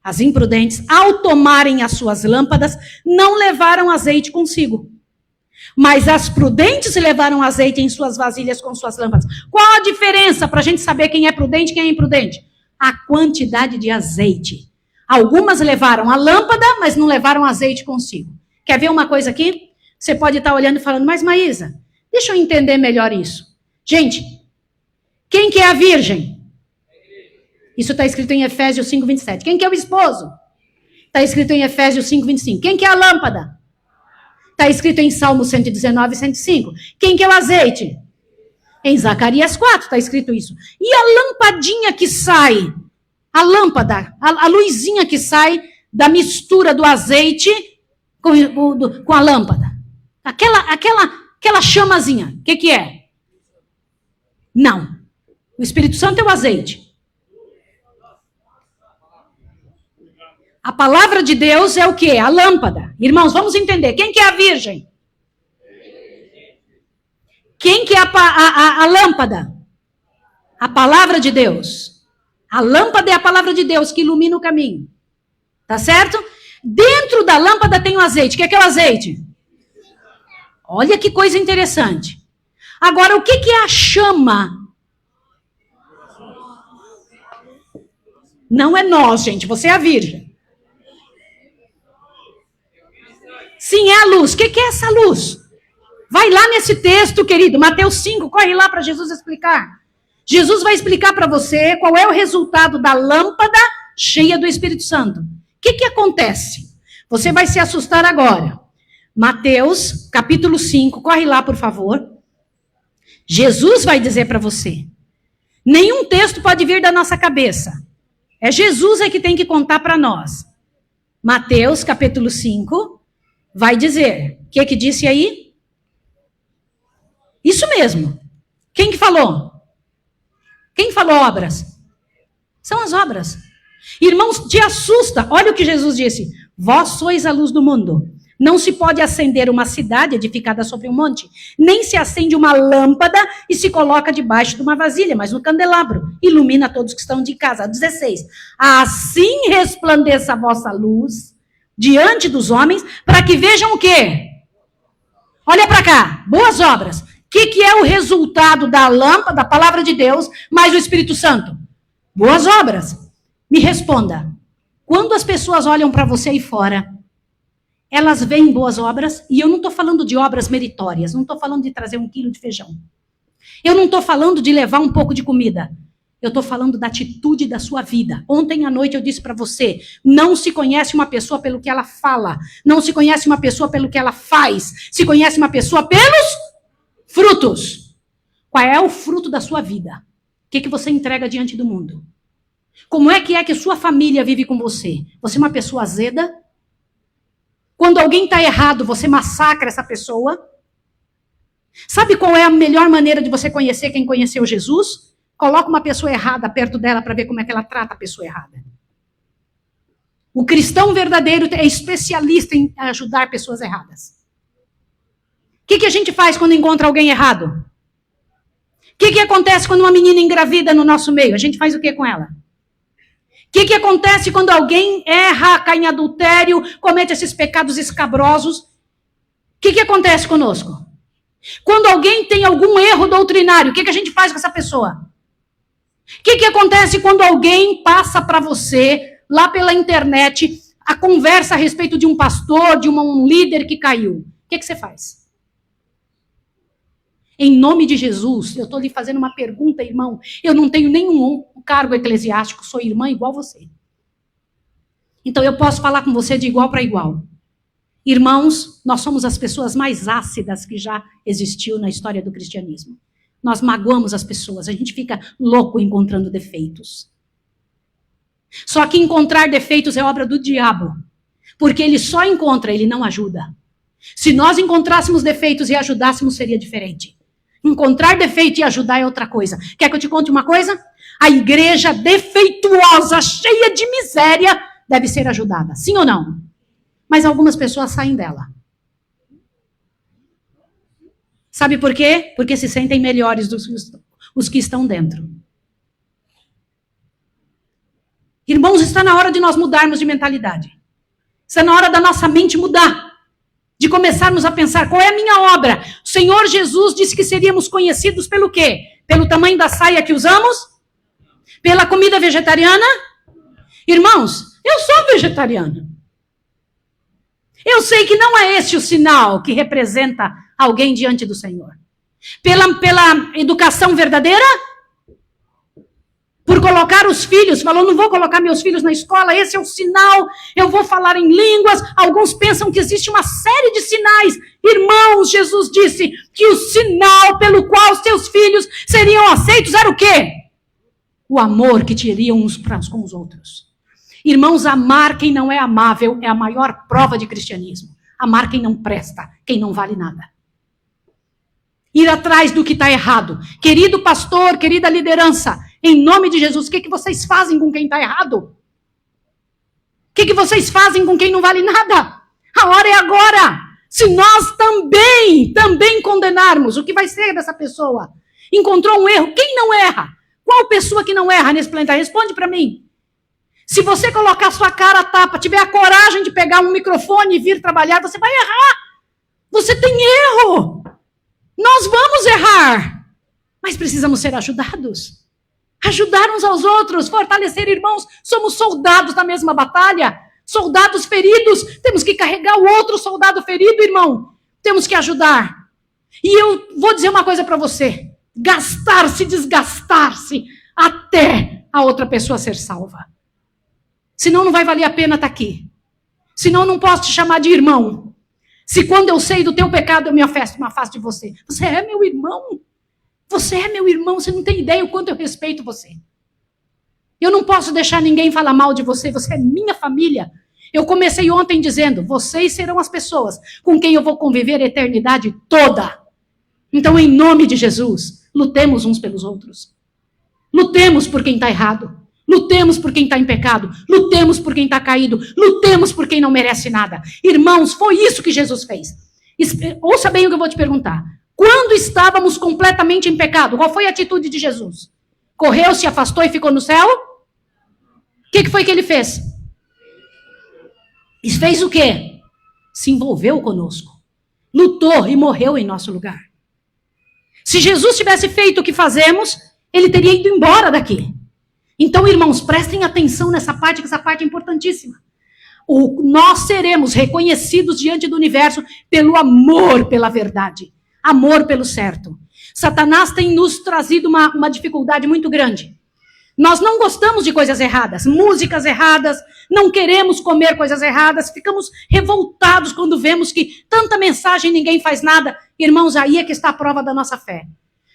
as imprudentes, ao tomarem as suas lâmpadas, não levaram azeite consigo. Mas as prudentes levaram azeite em suas vasilhas com suas lâmpadas. Qual a diferença para a gente saber quem é prudente e quem é imprudente? A quantidade de azeite. Algumas levaram a lâmpada, mas não levaram azeite consigo. Quer ver uma coisa aqui? Você pode estar olhando e falando, mas Maísa, deixa eu entender melhor isso. Gente, quem que é a virgem? Isso está escrito em Efésios 5:27. Quem que é o esposo? Está escrito em Efésios 5:25. Quem que é a lâmpada? Está escrito em Salmo 119, 105. Quem que é o azeite? Em Zacarias 4 está escrito isso. E a lampadinha que sai, a lâmpada, a luzinha que sai da mistura do azeite com a lâmpada. Aquela chamazinha, o que é? Não. O Espírito Santo é o azeite. A palavra de Deus é o quê? A lâmpada. Irmãos, vamos entender. Quem que é a virgem? Quem que é a lâmpada? A palavra de Deus. A lâmpada é a palavra de Deus que ilumina o caminho. Tá certo? Dentro da lâmpada tem o azeite. O que é o azeite? Olha que coisa interessante. Agora, o que é a chama? Não é nós, gente. Você é a virgem. Sim, é a luz. O que é essa luz? Vai lá nesse texto, querido, Mateus 5, corre lá para Jesus explicar. Jesus vai explicar para você qual é o resultado da lâmpada cheia do Espírito Santo. O que acontece? Você vai se assustar agora. Mateus, capítulo 5, corre lá, por favor. Jesus vai dizer para você. Nenhum texto pode vir da nossa cabeça. É Jesus que tem que contar para nós. Mateus, capítulo 5, vai dizer. O que disse aí? Isso mesmo. Quem que falou? Quem falou obras? São as obras. Irmãos, te assusta. Olha o que Jesus disse. Vós sois a luz do mundo. Não se pode acender uma cidade edificada sobre um monte. Nem se acende uma lâmpada e se coloca debaixo de uma vasilha, mas no candelabro. Ilumina todos que estão de casa. 16. Assim resplandeça a vossa luz diante dos homens, para que vejam o quê? Olha para cá. Boas obras. O que é o resultado da lâmpada, da palavra de Deus, mais o Espírito Santo? Boas obras. Me responda. Quando as pessoas olham para você aí fora, elas veem boas obras, e eu não estou falando de obras meritórias, não estou falando de trazer 1 quilo de feijão. Eu não estou falando de levar um pouco de comida. Eu estou falando da atitude da sua vida. Ontem à noite eu disse para você, não se conhece uma pessoa pelo que ela fala, não se conhece uma pessoa pelo que ela faz, se conhece uma pessoa pelos frutos. Qual é o fruto da sua vida? O que você entrega diante do mundo? Como é que sua família vive com você? Você é uma pessoa azeda? Quando alguém está errado, você massacra essa pessoa? Sabe qual é a melhor maneira de você conhecer quem conheceu Jesus? Coloca uma pessoa errada perto dela para ver como é que ela trata a pessoa errada. O cristão verdadeiro é especialista em ajudar pessoas erradas. O que a gente faz quando encontra alguém errado? O que acontece quando uma menina engravida no nosso meio? A gente faz o que com ela? O que acontece quando alguém erra, cai em adultério, comete esses pecados escabrosos? O que acontece conosco? Quando alguém tem algum erro doutrinário, o que a gente faz com essa pessoa? O que acontece quando alguém passa para você, lá pela internet, a conversa a respeito de um pastor, de um líder que caiu? O que você faz? Em nome de Jesus, eu estou lhe fazendo uma pergunta, irmão. Eu não tenho nenhum cargo eclesiástico, sou irmã igual você. Então eu posso falar com você de igual para igual. Irmãos, nós somos as pessoas mais ácidas que já existiu na história do cristianismo. Nós magoamos as pessoas, a gente fica louco encontrando defeitos. Só que encontrar defeitos é obra do diabo, porque ele só encontra, ele não ajuda. Se nós encontrássemos defeitos e ajudássemos, seria diferente. Encontrar defeito e ajudar é outra coisa. Quer que eu te conte uma coisa? A igreja defeituosa, cheia de miséria, deve ser ajudada. Sim ou não? Mas algumas pessoas saem dela. Sabe por quê? Porque se sentem melhores do que os que estão dentro. Irmãos, está na hora de nós mudarmos de mentalidade. Está na hora da nossa mente mudar. De começarmos a pensar, qual é a minha obra? O Senhor Jesus disse que seríamos conhecidos pelo quê? Pelo tamanho da saia que usamos? Pela comida vegetariana? Irmãos, eu sou vegetariana. Eu sei que não é esse o sinal que representa alguém diante do Senhor. Pela educação verdadeira? Por colocar os filhos, falou, não vou colocar meus filhos na escola, esse é o sinal, eu vou falar em línguas. Alguns pensam que existe uma série de sinais. Irmãos, Jesus disse que o sinal pelo qual seus filhos seriam aceitos era o quê? O amor que teriam uns com os outros. Irmãos, amar quem não é amável é a maior prova de cristianismo. Amar quem não presta, quem não vale nada. Ir atrás do que está errado. Querido pastor, querida liderança, em nome de Jesus, o que vocês fazem com quem está errado? O que vocês fazem com quem não vale nada? A hora é agora. Se nós também condenarmos, o que vai ser dessa pessoa? Encontrou um erro? Quem não erra? Qual pessoa que não erra nesse planeta? Responde para mim. Se você colocar sua cara a tapa, tiver a coragem de pegar um microfone e vir trabalhar, você vai errar. Você tem erro. Nós vamos errar. Mas precisamos ser ajudados. Ajudar uns aos outros, fortalecer irmãos. Somos soldados da mesma batalha. Soldados feridos. Temos que carregar o outro soldado ferido, irmão. Temos que ajudar. E eu vou dizer uma coisa para você. Gastar-se, desgastar-se, até a outra pessoa ser salva. Senão não vai valer a pena estar aqui. Senão não posso te chamar de irmão. Se quando eu sei do teu pecado eu me afasto de você. Você é meu irmão. Você é meu irmão. Você não tem ideia o quanto eu respeito você. Eu não posso deixar ninguém falar mal de você. Você é minha família. Eu comecei ontem dizendo, vocês serão as pessoas com quem eu vou conviver a eternidade toda. Então, em nome de Jesus, lutemos uns pelos outros. Lutemos por quem está errado. Lutemos por quem está em pecado. Lutemos por quem está caído. Lutemos por quem não merece nada. Irmãos, foi isso que Jesus fez. Ouça bem o que eu vou te perguntar. Quando estávamos completamente em pecado, qual foi a atitude de Jesus? Correu, se afastou e ficou no céu? O que foi que ele fez? E fez o quê? Se envolveu conosco. Lutou e morreu em nosso lugar. Se Jesus tivesse feito o que fazemos, ele teria ido embora daqui. Então, irmãos, prestem atenção nessa parte, que essa parte é importantíssima. Nós seremos reconhecidos diante do universo pelo amor pela verdade. Amor pelo certo. Satanás tem nos trazido uma dificuldade muito grande. Nós não gostamos de coisas erradas, músicas erradas, não queremos comer coisas erradas, ficamos revoltados quando vemos que tanta mensagem e ninguém faz nada. Irmãos, aí é que está a prova da nossa fé.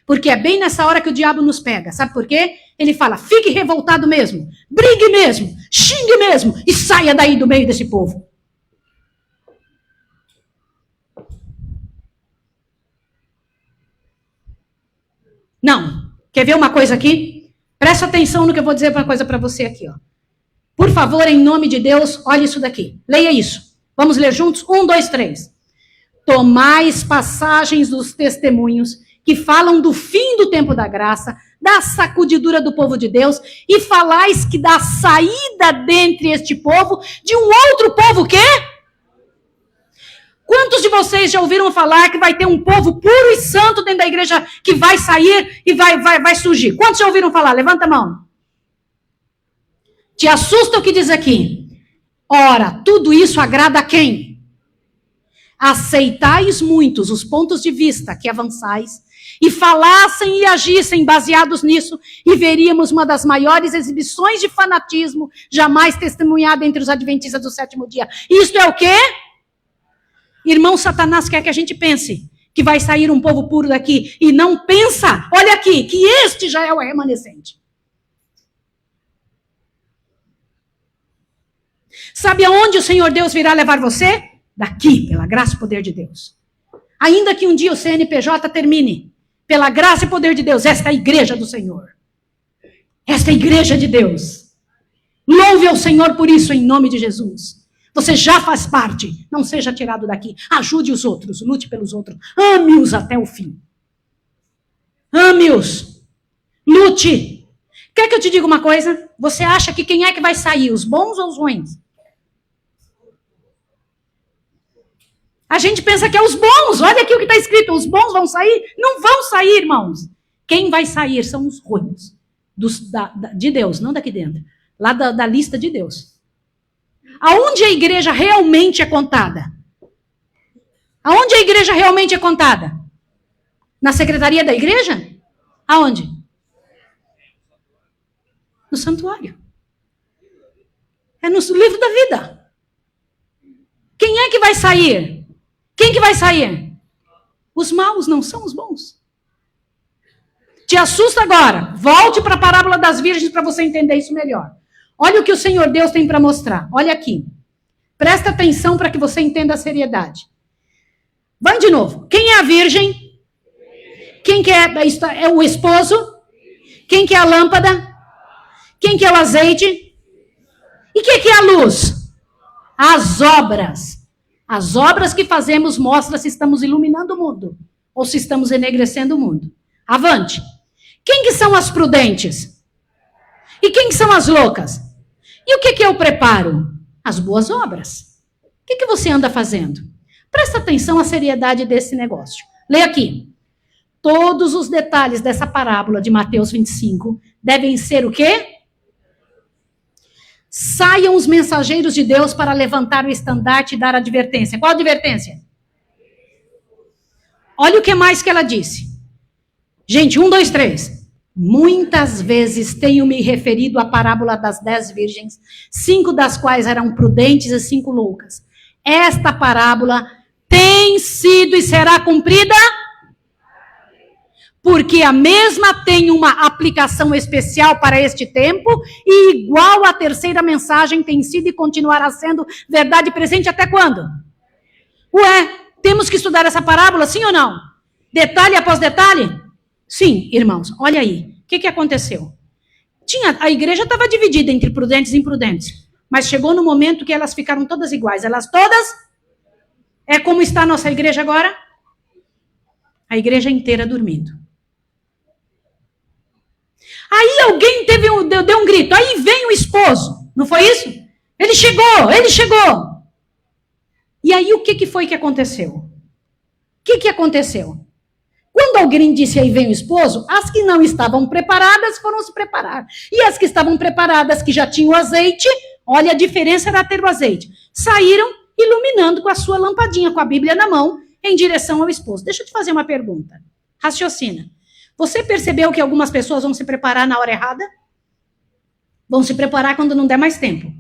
Porque é bem nessa hora que o diabo nos pega. Sabe por quê? Ele fala, fique revoltado mesmo, brigue mesmo, xingue mesmo e saia daí do meio desse povo. Não. Quer ver uma coisa aqui? Presta atenção no que eu vou dizer uma coisa para você aqui. Ó. Por favor, em nome de Deus, olha isso daqui. Leia isso. Vamos ler juntos? 1, 2, 3. Tomais passagens dos testemunhos que falam do fim do tempo da graça, da sacudidura do povo de Deus, e falais que da saída dentre este povo, de um outro povo, o quê? Quantos de vocês já ouviram falar que vai ter um povo puro e santo dentro da igreja que vai sair e vai surgir? Quantos já ouviram falar? Levanta a mão. Te assusta o que diz aqui? Ora, tudo isso agrada a quem? Aceitais muitos os pontos de vista que avançais e falassem e agissem baseados nisso, e veríamos uma das maiores exibições de fanatismo jamais testemunhada entre os adventistas do sétimo dia. Isto é o quê? Irmão, Satanás quer que a gente pense que vai sair um povo puro daqui, e não pensa, olha aqui, que este já é o remanescente. Sabe aonde o Senhor Deus virá levar você? Daqui, pela graça e poder de Deus. Ainda que um dia o CNPJ termine, pela graça e poder de Deus, esta é a igreja do Senhor. Esta é a igreja de Deus. Louve ao Senhor por isso, em nome de Jesus. Você já faz parte, não seja tirado daqui. Ajude os outros, lute pelos outros. Ame-os até o fim. Ame-os. Lute. Quer que eu te diga uma coisa? Você acha que quem é que vai sair, os bons ou os ruins? A gente pensa que é os bons. Olha aqui o que está escrito. Os bons vão sair? Não vão sair, irmãos. Quem vai sair são os ruins. De Deus, não daqui dentro. Lá da lista de Deus. Aonde a igreja realmente é contada? Aonde a igreja realmente é contada? Na secretaria da igreja? Aonde? No santuário. É no livro da vida. Quem é que vai sair? Quem que vai sair? Os maus, não são os bons. Te assusta agora. Volte para a parábola das virgens para você entender isso melhor. Olha o que o Senhor Deus tem para mostrar. Olha aqui. Presta atenção para que você entenda a seriedade. Vai de novo. Quem é a virgem? Quem que é o esposo? Quem que é a lâmpada? Quem que é o azeite? E quem que é a luz? As obras. As obras que fazemos mostram se estamos iluminando o mundo ou se estamos enegrecendo o mundo. Avante. Quem que são as prudentes? E quem que são as loucas? E o que eu preparo? As boas obras. O que você anda fazendo? Presta atenção à seriedade desse negócio. Leia aqui. Todos os detalhes dessa parábola de Mateus 25 devem ser o quê? Saiam os mensageiros de Deus para levantar o estandarte e dar advertência. Qual advertência? Olha o que mais que ela disse. Gente, 1, 2, 3. Muitas vezes tenho me referido à parábola das 10 virgens, 5 das quais eram prudentes e 5 loucas. Esta parábola tem sido e será cumprida porque a mesma tem uma aplicação especial para este tempo e igual a terceira mensagem tem sido e continuará sendo verdade presente até quando? Ué, temos que estudar essa parábola, sim ou não? Detalhe após detalhe? Sim, irmãos, olha aí. O que aconteceu? A igreja estava dividida entre prudentes e imprudentes, mas chegou no momento que elas ficaram todas iguais. Elas todas? É como está a nossa igreja agora? A igreja inteira dormindo. Aí alguém deu um grito. Aí vem o esposo. Não foi isso? Ele chegou, ele chegou. E aí o que foi que aconteceu? O que aconteceu? Quando alguém disse aí vem o esposo, as que não estavam preparadas foram se preparar. E as que estavam preparadas, que já tinham o azeite, olha a diferença era ter o azeite, saíram iluminando com a sua lampadinha, com a Bíblia na mão, em direção ao esposo. Deixa eu te fazer uma pergunta. Raciocina. Você percebeu que algumas pessoas vão se preparar na hora errada? Vão se preparar quando não der mais tempo.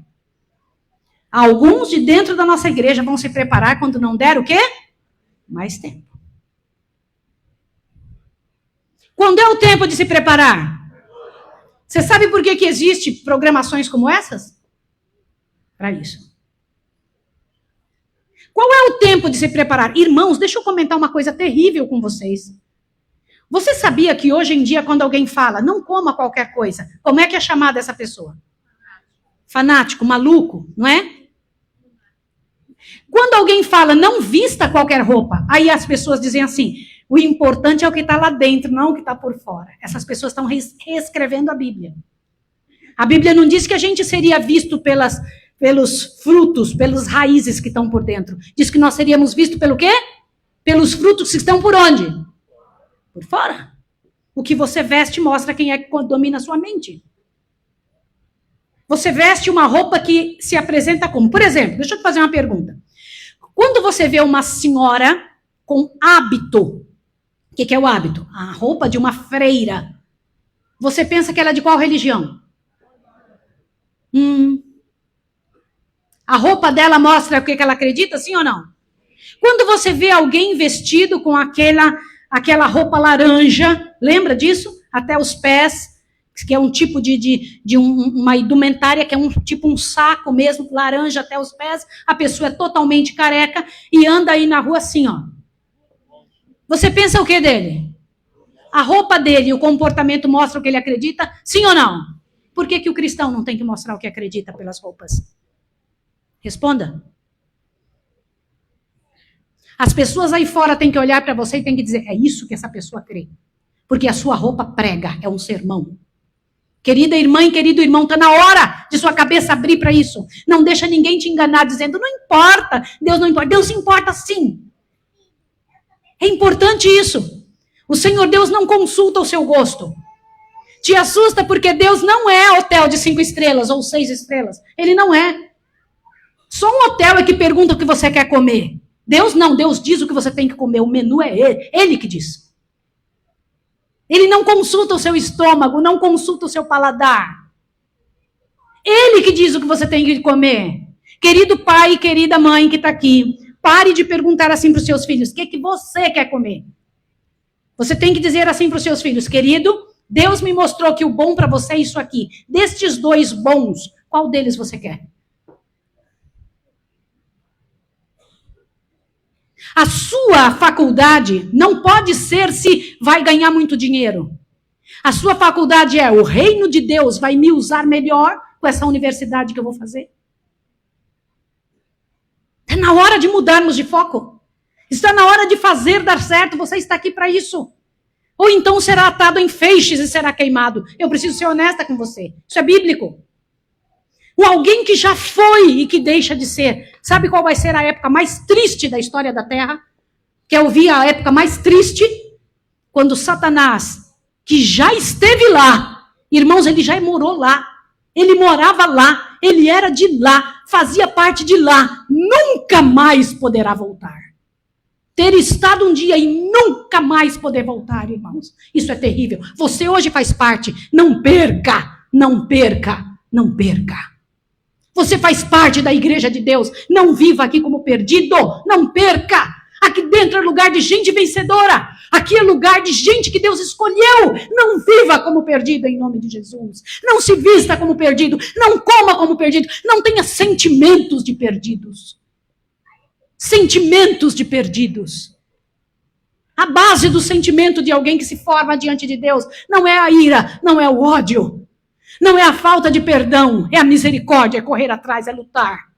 Alguns de dentro da nossa igreja vão se preparar quando não der o quê? Mais tempo. Quando é o tempo de se preparar? Você sabe por que existe programações como essas? Para isso. Qual é o tempo de se preparar? Irmãos, deixa eu comentar uma coisa terrível com vocês. Você sabia que hoje em dia, quando alguém fala, não coma qualquer coisa, como é que é chamada essa pessoa? Fanático, maluco, não é? Quando alguém fala, não vista qualquer roupa, aí as pessoas dizem assim, o importante é o que está lá dentro, não o que está por fora. Essas pessoas estão reescrevendo a Bíblia. A Bíblia não diz que a gente seria visto pelos frutos, pelas raízes que estão por dentro. Diz que nós seríamos vistos pelo quê? Pelos frutos que estão por onde? Por fora. O que você veste mostra quem é que domina a sua mente. Você veste uma roupa que se apresenta como? Por exemplo, deixa eu te fazer uma pergunta. Quando você vê uma senhora com hábito, o que é o hábito? A roupa de uma freira. Você pensa que ela é de qual religião? A roupa dela mostra o que ela acredita, sim ou não? Quando você vê alguém vestido com aquela roupa laranja, lembra disso? Até os pés, que é um tipo uma indumentária, que é tipo um saco mesmo, laranja até os pés, a pessoa é totalmente careca e anda aí na rua assim, ó. Você pensa o que dele? A roupa dele, o comportamento mostra o que ele acredita, sim ou não? Por que o cristão não tem que mostrar o que acredita pelas roupas? Responda. As pessoas aí fora têm que olhar para você e têm que dizer, é isso que essa pessoa crê. Porque a sua roupa prega, é um sermão. Querida irmã e querido irmão, está na hora de sua cabeça abrir para isso. Não deixa ninguém te enganar dizendo, não importa, Deus não importa. Deus importa sim. É importante isso. O Senhor Deus não consulta o seu gosto. Te assusta porque Deus não é hotel de 5 estrelas ou 6 estrelas. Ele não é. Só um hotel é que pergunta o que você quer comer. Deus não, Deus diz o que você tem que comer. O menu é ele que diz. Ele não consulta o seu estômago, não consulta o seu paladar. Ele que diz o que você tem que comer. Querido pai e querida mãe que está aqui, pare de perguntar assim para os seus filhos, o que você quer comer? Você tem que dizer assim para os seus filhos, querido, Deus me mostrou que o bom para você é isso aqui. Destes 2 bons, qual deles você quer? A sua faculdade não pode ser se vai ganhar muito dinheiro. A sua faculdade é o reino de Deus vai me usar melhor com essa universidade que eu vou fazer. Está na hora de mudarmos de foco. Está na hora de fazer dar certo. Você está aqui para isso. Ou então será atado em feixes e será queimado. Eu preciso ser honesta com você. Isso é bíblico. Ou alguém que já foi e que deixa de ser. Sabe qual vai ser a época mais triste da história da Terra? Quer ouvir a época mais triste? Quando Satanás, que já esteve lá, irmãos, ele já morou lá. Ele morava lá. Ele era de lá. Fazia parte de lá. Nunca mais poderá voltar. Ter estado um dia e nunca mais poder voltar, irmãos. Isso é terrível. Você hoje faz parte. Não perca, não perca, não perca. Você faz parte da igreja de Deus. Não viva aqui como perdido. Não perca. Aqui dentro é lugar de gente vencedora. Aqui é lugar de gente que Deus escolheu. Não viva como perdido em nome de Jesus. Não se vista como perdido. Não coma como perdido. Não tenha sentimentos de perdidos. Sentimentos de perdidos. A base do sentimento de alguém que se forma diante de Deus não é a ira, não é o ódio, não é a falta de perdão, é a misericórdia, é correr atrás, é lutar.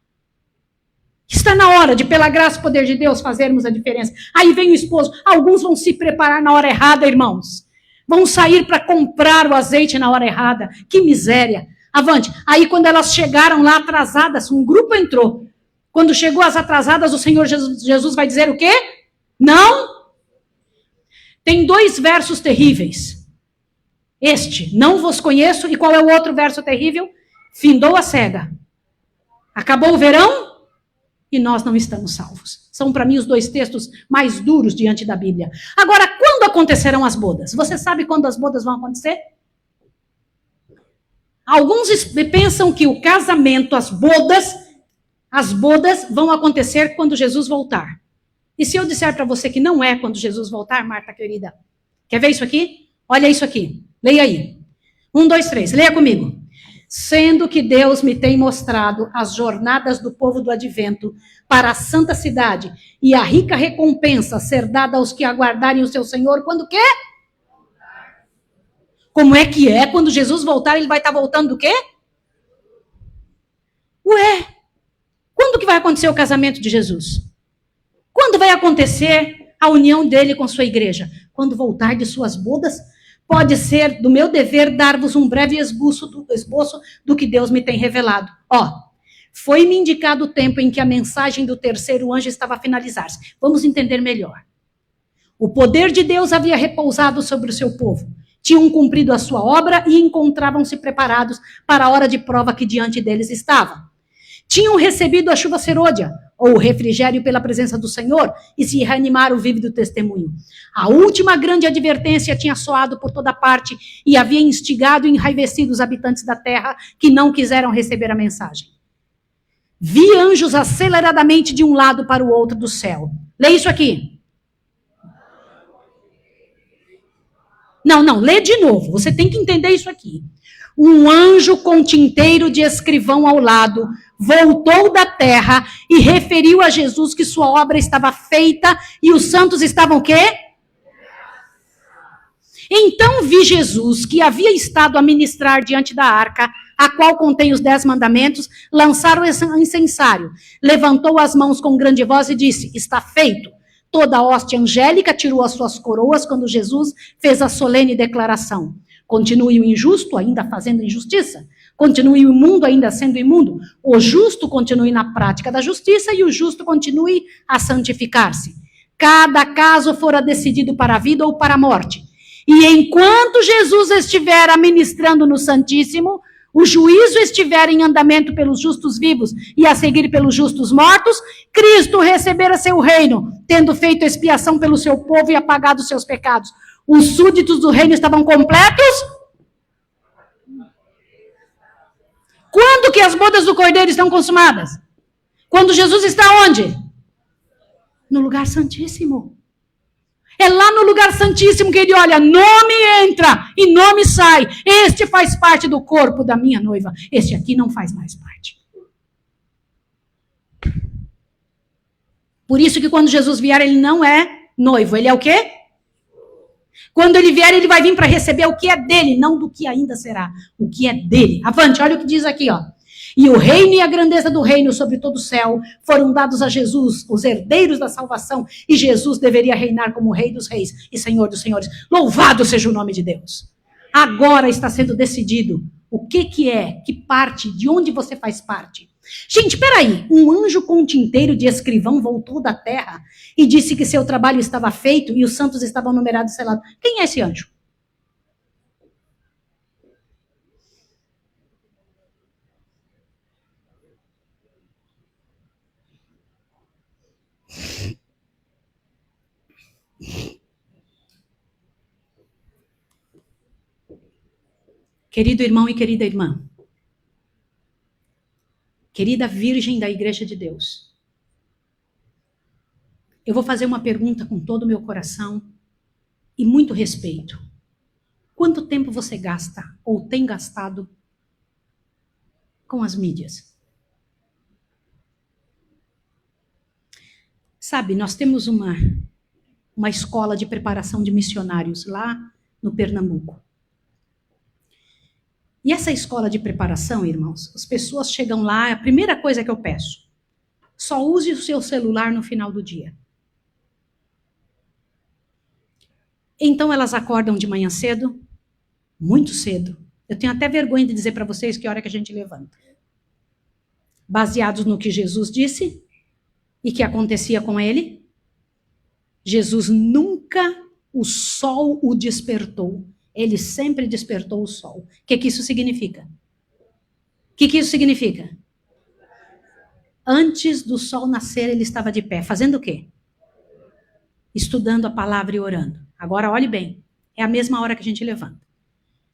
Está na hora de, pela graça e poder de Deus, fazermos a diferença. Aí vem o esposo. Alguns vão se preparar na hora errada, irmãos. Vão sair para comprar o azeite na hora errada. Que miséria. Avante. Aí quando elas chegaram lá atrasadas, um grupo entrou. Quando chegou as atrasadas, o Senhor Jesus vai dizer o quê? Não. Tem 2 versos terríveis. Este, não vos conheço. E qual é o outro verso terrível? Findou a cega. Acabou o verão e nós não estamos salvos. São para mim os 2 textos mais duros diante da Bíblia. Agora, quando acontecerão as bodas? Você sabe quando as bodas vão acontecer? Alguns pensam que o casamento, as bodas vão acontecer quando Jesus voltar. E se eu disser para você que não é quando Jesus voltar, Marta querida? Quer ver isso aqui? Olha isso aqui. Leia aí. 1, 2, 3. Leia comigo. Sendo que Deus me tem mostrado as jornadas do povo do advento para a santa cidade e a rica recompensa ser dada aos que aguardarem o seu Senhor, quando quê? Como é que é? Quando Jesus voltar, ele vai estar voltando do quê? Ué, quando que vai acontecer o casamento de Jesus? Quando vai acontecer a união dele com sua igreja? Quando voltar de suas bodas? Pode ser do meu dever dar-vos um breve esboço do que Deus me tem revelado. Ó, Foi-me indicado o tempo em que a mensagem do terceiro anjo estava a finalizar-se. Vamos entender melhor. O poder de Deus havia repousado sobre o seu povo. Tinham cumprido a sua obra e encontravam-se preparados para a hora de prova que diante deles estava. Tinham recebido a chuva serôdia, ou o refrigério pela presença do Senhor, e se reanimaram o vívido testemunho. A última grande advertência tinha soado por toda parte e havia instigado e enraivecido os habitantes da terra que não quiseram receber a mensagem. Vi anjos aceleradamente de um lado para o outro do céu. Lê isso aqui. Não, lê de novo. Você tem que entender isso aqui. Um anjo com tinteiro de escrivão ao lado voltou da terra e referiu a Jesus que sua obra estava feita e os santos estavam o quê? Então vi Jesus, que havia estado a ministrar diante da arca, a qual contém os 10 mandamentos, lançar o incensário. Levantou as mãos com grande voz e disse, está feito. Toda a hoste angélica tirou as suas coroas quando Jesus fez a solene declaração. Continue o injusto ainda fazendo injustiça. Continue o imundo ainda sendo imundo. O justo continue na prática da justiça e o justo continue a santificar-se. Cada caso fora decidido para a vida ou para a morte. E enquanto Jesus estiver ministrando no Santíssimo, o juízo estiver em andamento pelos justos vivos e a seguir pelos justos mortos, Cristo recebera seu reino, tendo feito expiação pelo seu povo e apagado seus pecados. Os súditos do reino estavam completos? Quando que as bodas do Cordeiro estão consumadas? Quando Jesus está onde? No lugar santíssimo. É lá no lugar santíssimo que ele olha, nome entra e nome sai. Este faz parte do corpo da minha noiva. Este aqui não faz mais parte. Por isso que quando Jesus vier, ele não é noivo. Ele é o quê? Quando ele vier, ele vai vir para receber o que é dele, não do que ainda será. O que é dele. Avante, olha o que diz aqui, ó. E o reino e a grandeza do reino sobre todo o céu foram dados a Jesus, os herdeiros da salvação, e Jesus deveria reinar como Rei dos reis e Senhor dos senhores. Louvado seja o nome de Deus. Agora está sendo decidido o que é, que parte, de onde você faz parte. Gente, peraí, um anjo com um tinteiro de escrivão voltou da terra e disse que seu trabalho estava feito e os santos estavam numerados e selados. Quem é esse anjo? Querido irmão e querida irmã, querida virgem da Igreja de Deus, eu vou fazer uma pergunta com todo o meu coração e muito respeito. Quanto tempo você gasta ou tem gastado com as mídias? Sabe, nós temos uma escola de preparação de missionários lá no Pernambuco. E essa escola de preparação, irmãos, as pessoas chegam lá, a primeira coisa que eu peço, só use o seu celular no final do dia. Então elas acordam de manhã cedo, muito cedo. Eu tenho até vergonha de dizer para vocês que hora que a gente levanta. Baseados no que Jesus disse e que acontecia com ele, Jesus nunca o sol o despertou. Ele sempre despertou o sol. O que isso significa? O que isso significa? Antes do sol nascer, ele estava de pé. Fazendo o quê? Estudando a palavra e orando. Agora, olhe bem. É a mesma hora que a gente levanta.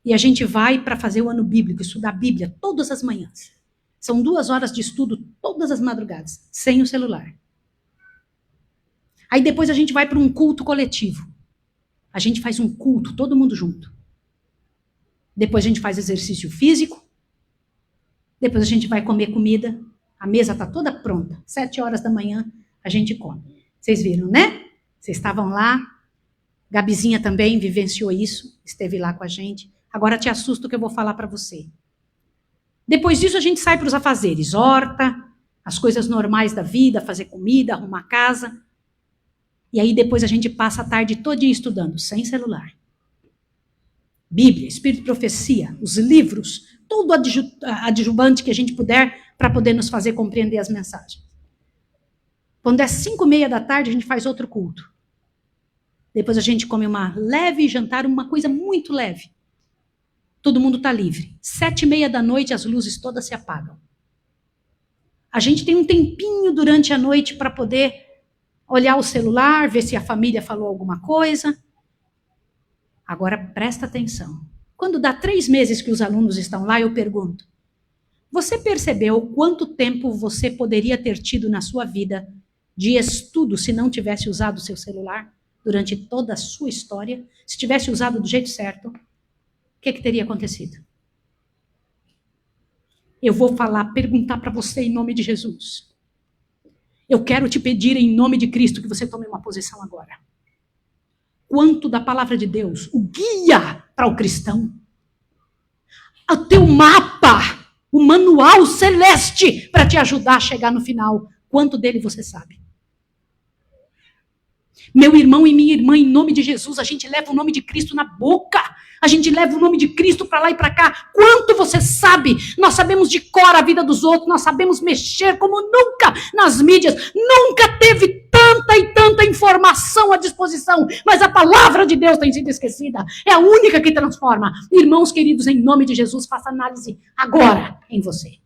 E a gente vai para fazer o ano bíblico, estudar a Bíblia todas as manhãs. São 2 horas de estudo todas as madrugadas, sem o celular. Aí depois a gente vai para um culto coletivo. A gente faz um culto, todo mundo junto. Depois a gente faz exercício físico. Depois a gente vai comer comida. A mesa está toda pronta. 7 horas da manhã a gente come. Vocês viram, né? Vocês estavam lá. Gabizinha também vivenciou isso. Esteve lá com a gente. Agora te assusto que eu vou falar para você. Depois disso a gente sai para os afazeres. Horta, as coisas normais da vida. Fazer comida, arrumar casa. E aí depois a gente passa a tarde todinha estudando, sem celular. Bíblia, Espírito de Profecia, os livros, todo adjuvante que a gente puder para poder nos fazer compreender as mensagens. Quando é 5:30 da tarde, a gente faz outro culto. Depois a gente come uma leve jantar, uma coisa muito leve. Todo mundo está livre. 7:30 da noite, as luzes todas se apagam. A gente tem um tempinho durante a noite para poder olhar o celular, ver se a família falou alguma coisa. Agora, presta atenção. Quando dá 3 meses que os alunos estão lá, eu pergunto, você percebeu quanto tempo você poderia ter tido na sua vida de estudo se não tivesse usado o seu celular durante toda a sua história? Se tivesse usado do jeito certo, o que teria acontecido? Eu vou perguntar para você em nome de Jesus. Eu quero te pedir em nome de Cristo que você tome uma posição agora. Quanto da palavra de Deus, o guia para o cristão, o teu mapa, o manual celeste para te ajudar a chegar no final, quanto dele você sabe? Meu irmão e minha irmã, em nome de Jesus, a gente leva o nome de Cristo na boca. A gente leva o nome de Cristo para lá e para cá. Quanto você sabe? Nós sabemos de cor a vida dos outros. Nós sabemos mexer como nunca nas mídias. Nunca teve tanta e tanta informação à disposição. Mas a palavra de Deus tem sido esquecida. É a única que transforma. Irmãos queridos, em nome de Jesus, faça análise agora em você.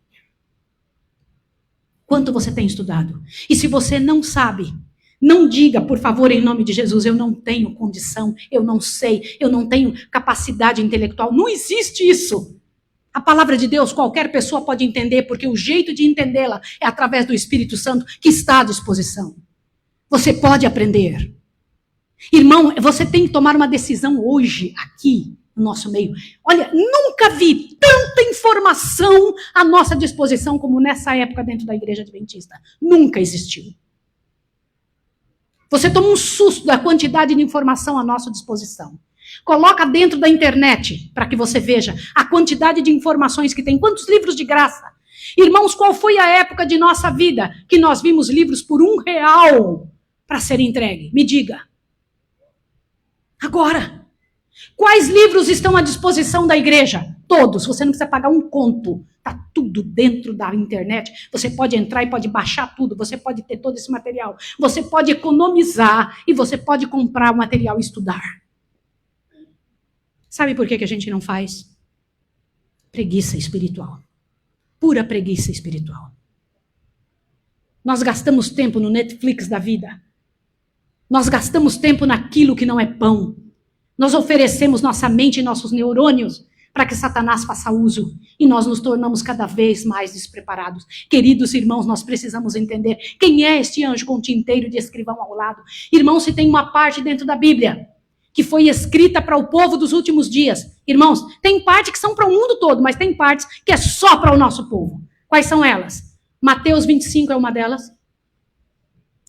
Quanto você tem estudado? E se você não sabe, não diga, por favor, em nome de Jesus, eu não tenho condição, eu não sei, eu não tenho capacidade intelectual. Não existe isso. A palavra de Deus, qualquer pessoa pode entender, porque o jeito de entendê-la é através do Espírito Santo que está à disposição. Você pode aprender. Irmão, você tem que tomar uma decisão hoje, aqui, no nosso meio. Olha, nunca vi tanta informação à nossa disposição como nessa época dentro da Igreja Adventista. Nunca existiu. Você toma um susto da quantidade de informação à nossa disposição. Coloca dentro da internet para que você veja a quantidade de informações que tem. Quantos livros de graça? Irmãos, qual foi a época de nossa vida que nós vimos livros por R$1 para ser entregue? Me diga. Agora. Quais livros estão à disposição da igreja? Todos. Você não precisa pagar um conto. Está tudo dentro da internet. Você pode entrar e pode baixar tudo. Você pode ter todo esse material. Você pode economizar e você pode comprar o material e estudar. Sabe por que a gente não faz? Preguiça espiritual. Pura preguiça espiritual. Nós gastamos tempo no Netflix da vida. Nós gastamos tempo naquilo que não é pão. Nós oferecemos nossa mente e nossos neurônios para que Satanás faça uso. E nós nos tornamos cada vez mais despreparados. Queridos irmãos, nós precisamos entender quem é este anjo com tinteiro de escrivão ao lado. Irmãos, se tem uma parte dentro da Bíblia que foi escrita para o povo dos últimos dias. Irmãos, tem parte que são para o mundo todo, mas tem partes que é só para o nosso povo. Quais são elas? Mateus 25 é uma delas.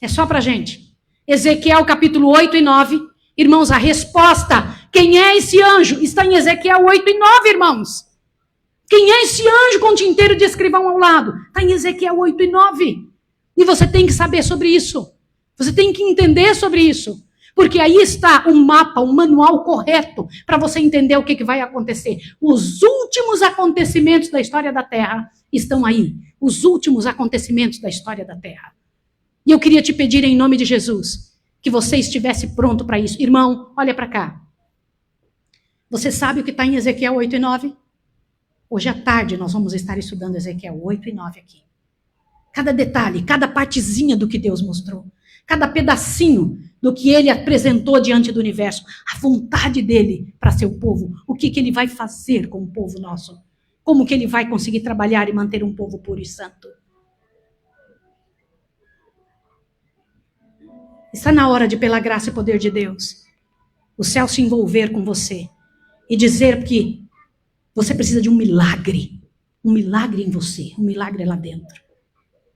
É só para a gente. Ezequiel capítulo 8 e 9. Irmãos, a resposta, quem é esse anjo? Está em Ezequiel 8 e 9, irmãos. Quem é esse anjo com tinteiro de escrivão ao lado? Está em Ezequiel 8 e 9. E você tem que saber sobre isso. Você tem que entender sobre isso. Porque aí está o mapa, o manual correto para você entender o que vai acontecer. Os últimos acontecimentos da história da Terra estão aí. Os últimos acontecimentos da história da Terra. E eu queria te pedir em nome de Jesus que você estivesse pronto para isso. Irmão, olha para cá. Você sabe o que está em Ezequiel 8 e 9? Hoje à tarde nós vamos estar estudando Ezequiel 8 e 9 aqui. Cada detalhe, cada partezinha do que Deus mostrou. Cada pedacinho do que ele apresentou diante do universo. A vontade dele para seu povo. O que ele vai fazer com o povo nosso. Como que ele vai conseguir trabalhar e manter um povo puro e santo. Está na hora de, pela graça e poder de Deus, o céu se envolver com você e dizer que você precisa de um milagre em você, um milagre lá dentro,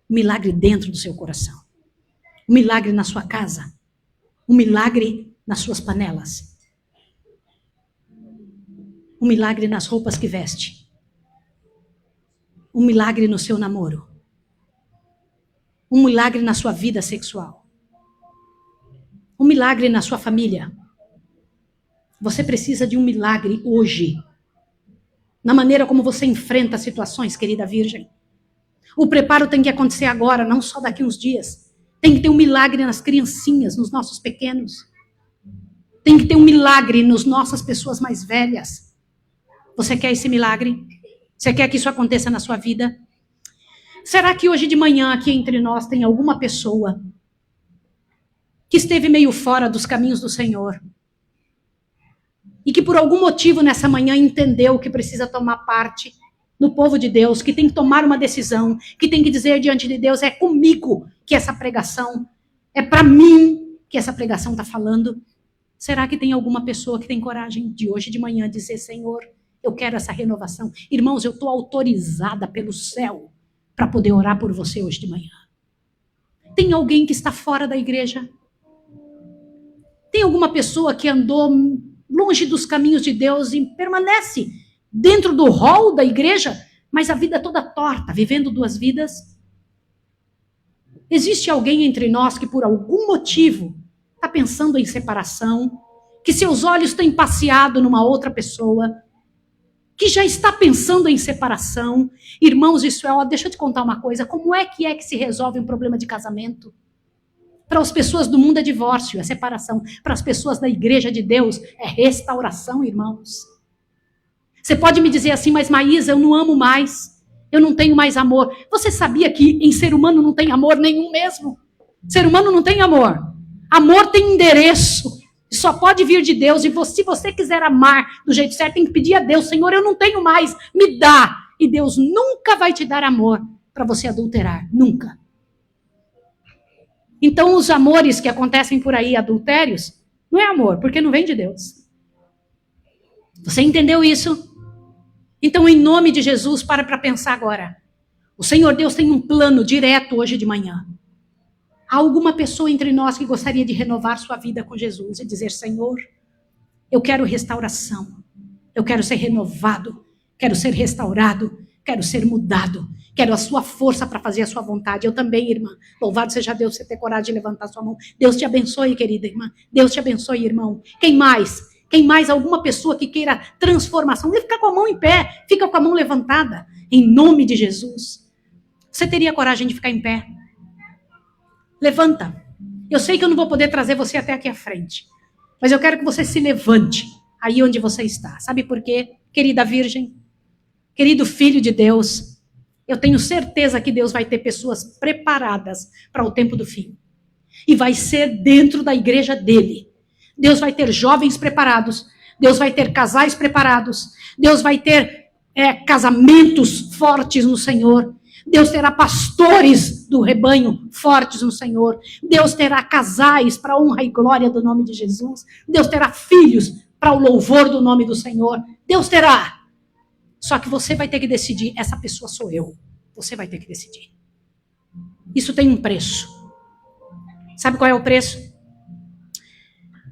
um milagre dentro do seu coração, um milagre na sua casa, um milagre nas suas panelas, um milagre nas roupas que veste, um milagre no seu namoro, um milagre na sua vida sexual, um milagre na sua família. Você precisa de um milagre hoje. Na maneira como você enfrenta as situações, querida Virgem. O preparo tem que acontecer agora, não só daqui uns dias. Tem que ter um milagre nas criancinhas, nos nossos pequenos. Tem que ter um milagre nas nossas pessoas mais velhas. Você quer esse milagre? Você quer que isso aconteça na sua vida? Será que hoje de manhã aqui entre nós tem alguma pessoa que esteve meio fora dos caminhos do Senhor? E que por algum motivo nessa manhã entendeu que precisa tomar parte no povo de Deus, que tem que tomar uma decisão, que tem que dizer diante de Deus, é comigo que essa pregação, é para mim que essa pregação está falando. Será que tem alguma pessoa que tem coragem de hoje de manhã dizer, Senhor, eu quero essa renovação? Irmãos, eu estou autorizada pelo céu para poder orar por você hoje de manhã. Tem alguém que está fora da igreja? Tem alguma pessoa que andou longe dos caminhos de Deus e permanece dentro do hall da igreja, mas a vida toda torta, vivendo duas vidas? Existe alguém entre nós que por algum motivo está pensando em separação, que seus olhos têm passeado numa outra pessoa, que já está pensando em separação? Irmãos, isso é, deixa eu te contar uma coisa, como é que se resolve um problema de casamento? Para as pessoas do mundo é divórcio, é separação. Para as pessoas da igreja de Deus é restauração, irmãos. Você pode me dizer assim, mas Maísa, eu não amo mais, eu não tenho mais amor. Você sabia que em ser humano não tem amor nenhum mesmo? Ser humano não tem amor. Amor tem endereço. Só pode vir de Deus. E se você quiser amar do jeito certo, tem que pedir a Deus, Senhor, eu não tenho mais, me dá. E Deus nunca vai te dar amor para você adulterar. Nunca. Então, os amores que acontecem por aí, adultérios, não é amor, porque não vem de Deus. Você entendeu isso? Então, em nome de Jesus, para pensar agora. O Senhor Deus tem um plano direto hoje de manhã. Há alguma pessoa entre nós que gostaria de renovar sua vida com Jesus e dizer, Senhor, eu quero restauração, eu quero ser renovado, quero ser restaurado, quero ser mudado, quero a sua força para fazer a sua vontade. Eu também, irmã. Louvado seja Deus, você ter coragem de levantar sua mão. Deus te abençoe, querida irmã. Deus te abençoe, irmão. Quem mais? Quem mais? Alguma pessoa que queira transformação? Não fica com a mão em pé, fica com a mão levantada. Em nome de Jesus. Você teria coragem de ficar em pé? Levanta. Eu sei que eu não vou poder trazer você até aqui à frente. Mas eu quero que você se levante aí onde você está. Sabe por quê? Querida Virgem, querido Filho de Deus, eu tenho certeza que Deus vai ter pessoas preparadas para o tempo do fim. E vai ser dentro da igreja dele. Deus vai ter jovens preparados. Deus vai ter casais preparados. Deus vai ter casamentos fortes no Senhor. Deus terá pastores do rebanho fortes no Senhor. Deus terá casais para a honra e glória do nome de Jesus. Deus terá filhos para o louvor do nome do Senhor. Deus terá. Só que você vai ter que decidir, essa pessoa sou eu. Você vai ter que decidir. Isso tem um preço. Sabe qual é o preço?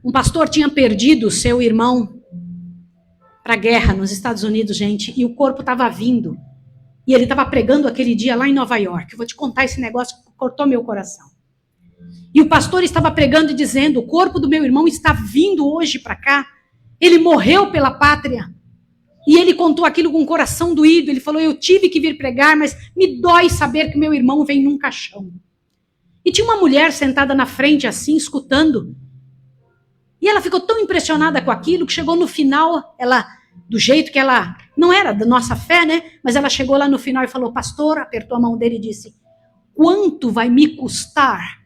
Um pastor tinha perdido seu irmão para a guerra nos Estados Unidos, gente, e o corpo estava vindo. E ele estava pregando aquele dia lá em Nova York. Eu vou te contar esse negócio que cortou meu coração. E o pastor estava pregando e dizendo, o corpo do meu irmão está vindo hoje para cá. Ele morreu pela pátria. E ele contou aquilo com o coração doído. Ele falou, eu tive que vir pregar, mas me dói saber que meu irmão vem num caixão. E tinha uma mulher sentada na frente assim, escutando. E ela ficou tão impressionada com aquilo que chegou no final, ela, do jeito que ela, não era da nossa fé, né? Mas ela chegou lá no final e falou, pastor, apertou a mão dele e disse, quanto vai me custar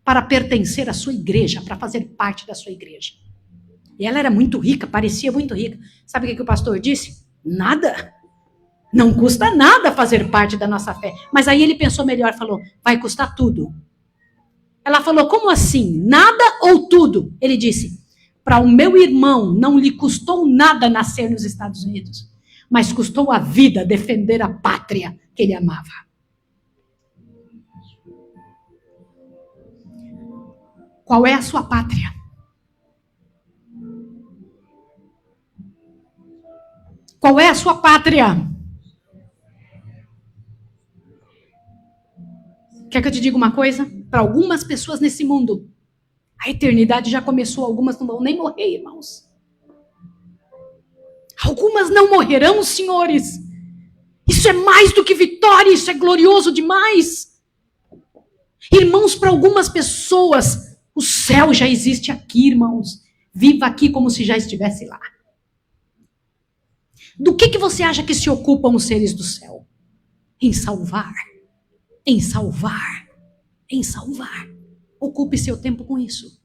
para pertencer à sua igreja, para fazer parte da sua igreja? E ela era muito rica, parecia muito rica. Sabe o que o pastor disse? Nada. Não custa nada fazer parte da nossa fé. Mas aí ele pensou melhor, falou, vai custar tudo. Ela falou, como assim? Nada ou tudo? Ele disse, para o meu irmão não lhe custou nada nascer nos Estados Unidos, mas custou a vida defender a pátria que ele amava. Qual é a sua pátria? Qual é a sua pátria? Quer que eu te diga uma coisa? Para algumas pessoas nesse mundo, a eternidade já começou, algumas não vão nem morrer, irmãos. Algumas não morrerão, senhores. Isso é mais do que vitória, isso é glorioso demais. Irmãos, para algumas pessoas, o céu já existe aqui, irmãos. Viva aqui como se já estivesse lá. Do que você acha que se ocupam os seres do céu? Em salvar. Em salvar. Em salvar. Ocupe seu tempo com isso.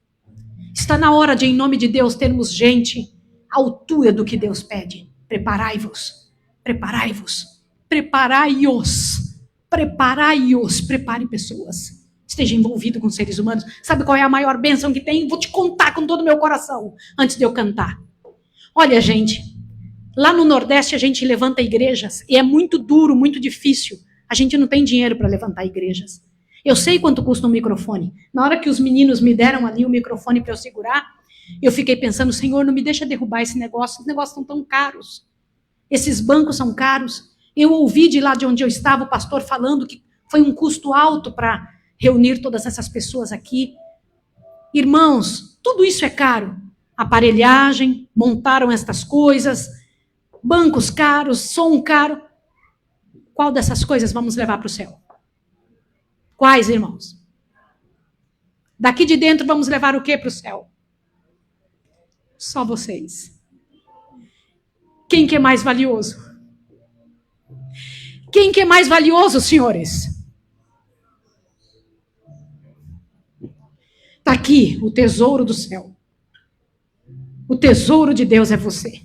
Está na hora de, em nome de Deus, termos gente à altura do que Deus pede. Preparai-vos. Preparai-vos. Preparai-os. Preparai-os. Prepare pessoas. Esteja envolvido com seres humanos. Sabe qual é a maior bênção que tem? Vou te contar com todo o meu coração, antes de eu cantar. Olha, gente, lá no Nordeste a gente levanta igrejas, e é muito duro, muito difícil. A gente não tem dinheiro para levantar igrejas. Eu sei quanto custa um microfone. Na hora que os meninos me deram ali o microfone para eu segurar, eu fiquei pensando, Senhor, não me deixa derrubar esse negócio. Os negócios são tão caros. Esses bancos são caros. Eu ouvi de lá de onde eu estava o pastor falando que foi um custo alto para reunir todas essas pessoas aqui. Irmãos, tudo isso é caro. Aparelhagem, montaram estas coisas, bancos caros, som caro. Qual dessas coisas vamos levar para o céu? Quais, irmãos? Daqui de dentro vamos levar o que para o céu? Só vocês. Quem que é mais valioso? Quem que é mais valioso, senhores? Está aqui o tesouro do céu. O tesouro de Deus é você.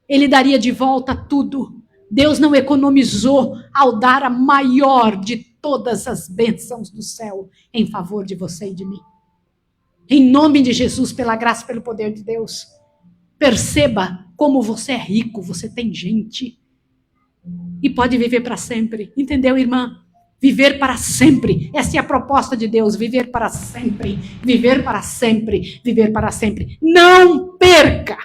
Ele daria de volta tudo. Deus não economizou ao dar a maior de todas as bênçãos do céu em favor de você e de mim. Em nome de Jesus, pela graça e pelo poder de Deus, perceba como você é rico, você tem gente. E pode viver para sempre. Entendeu, irmã? Viver para sempre. Essa é a proposta de Deus. Viver para sempre. Viver para sempre. Viver para sempre. Não perca.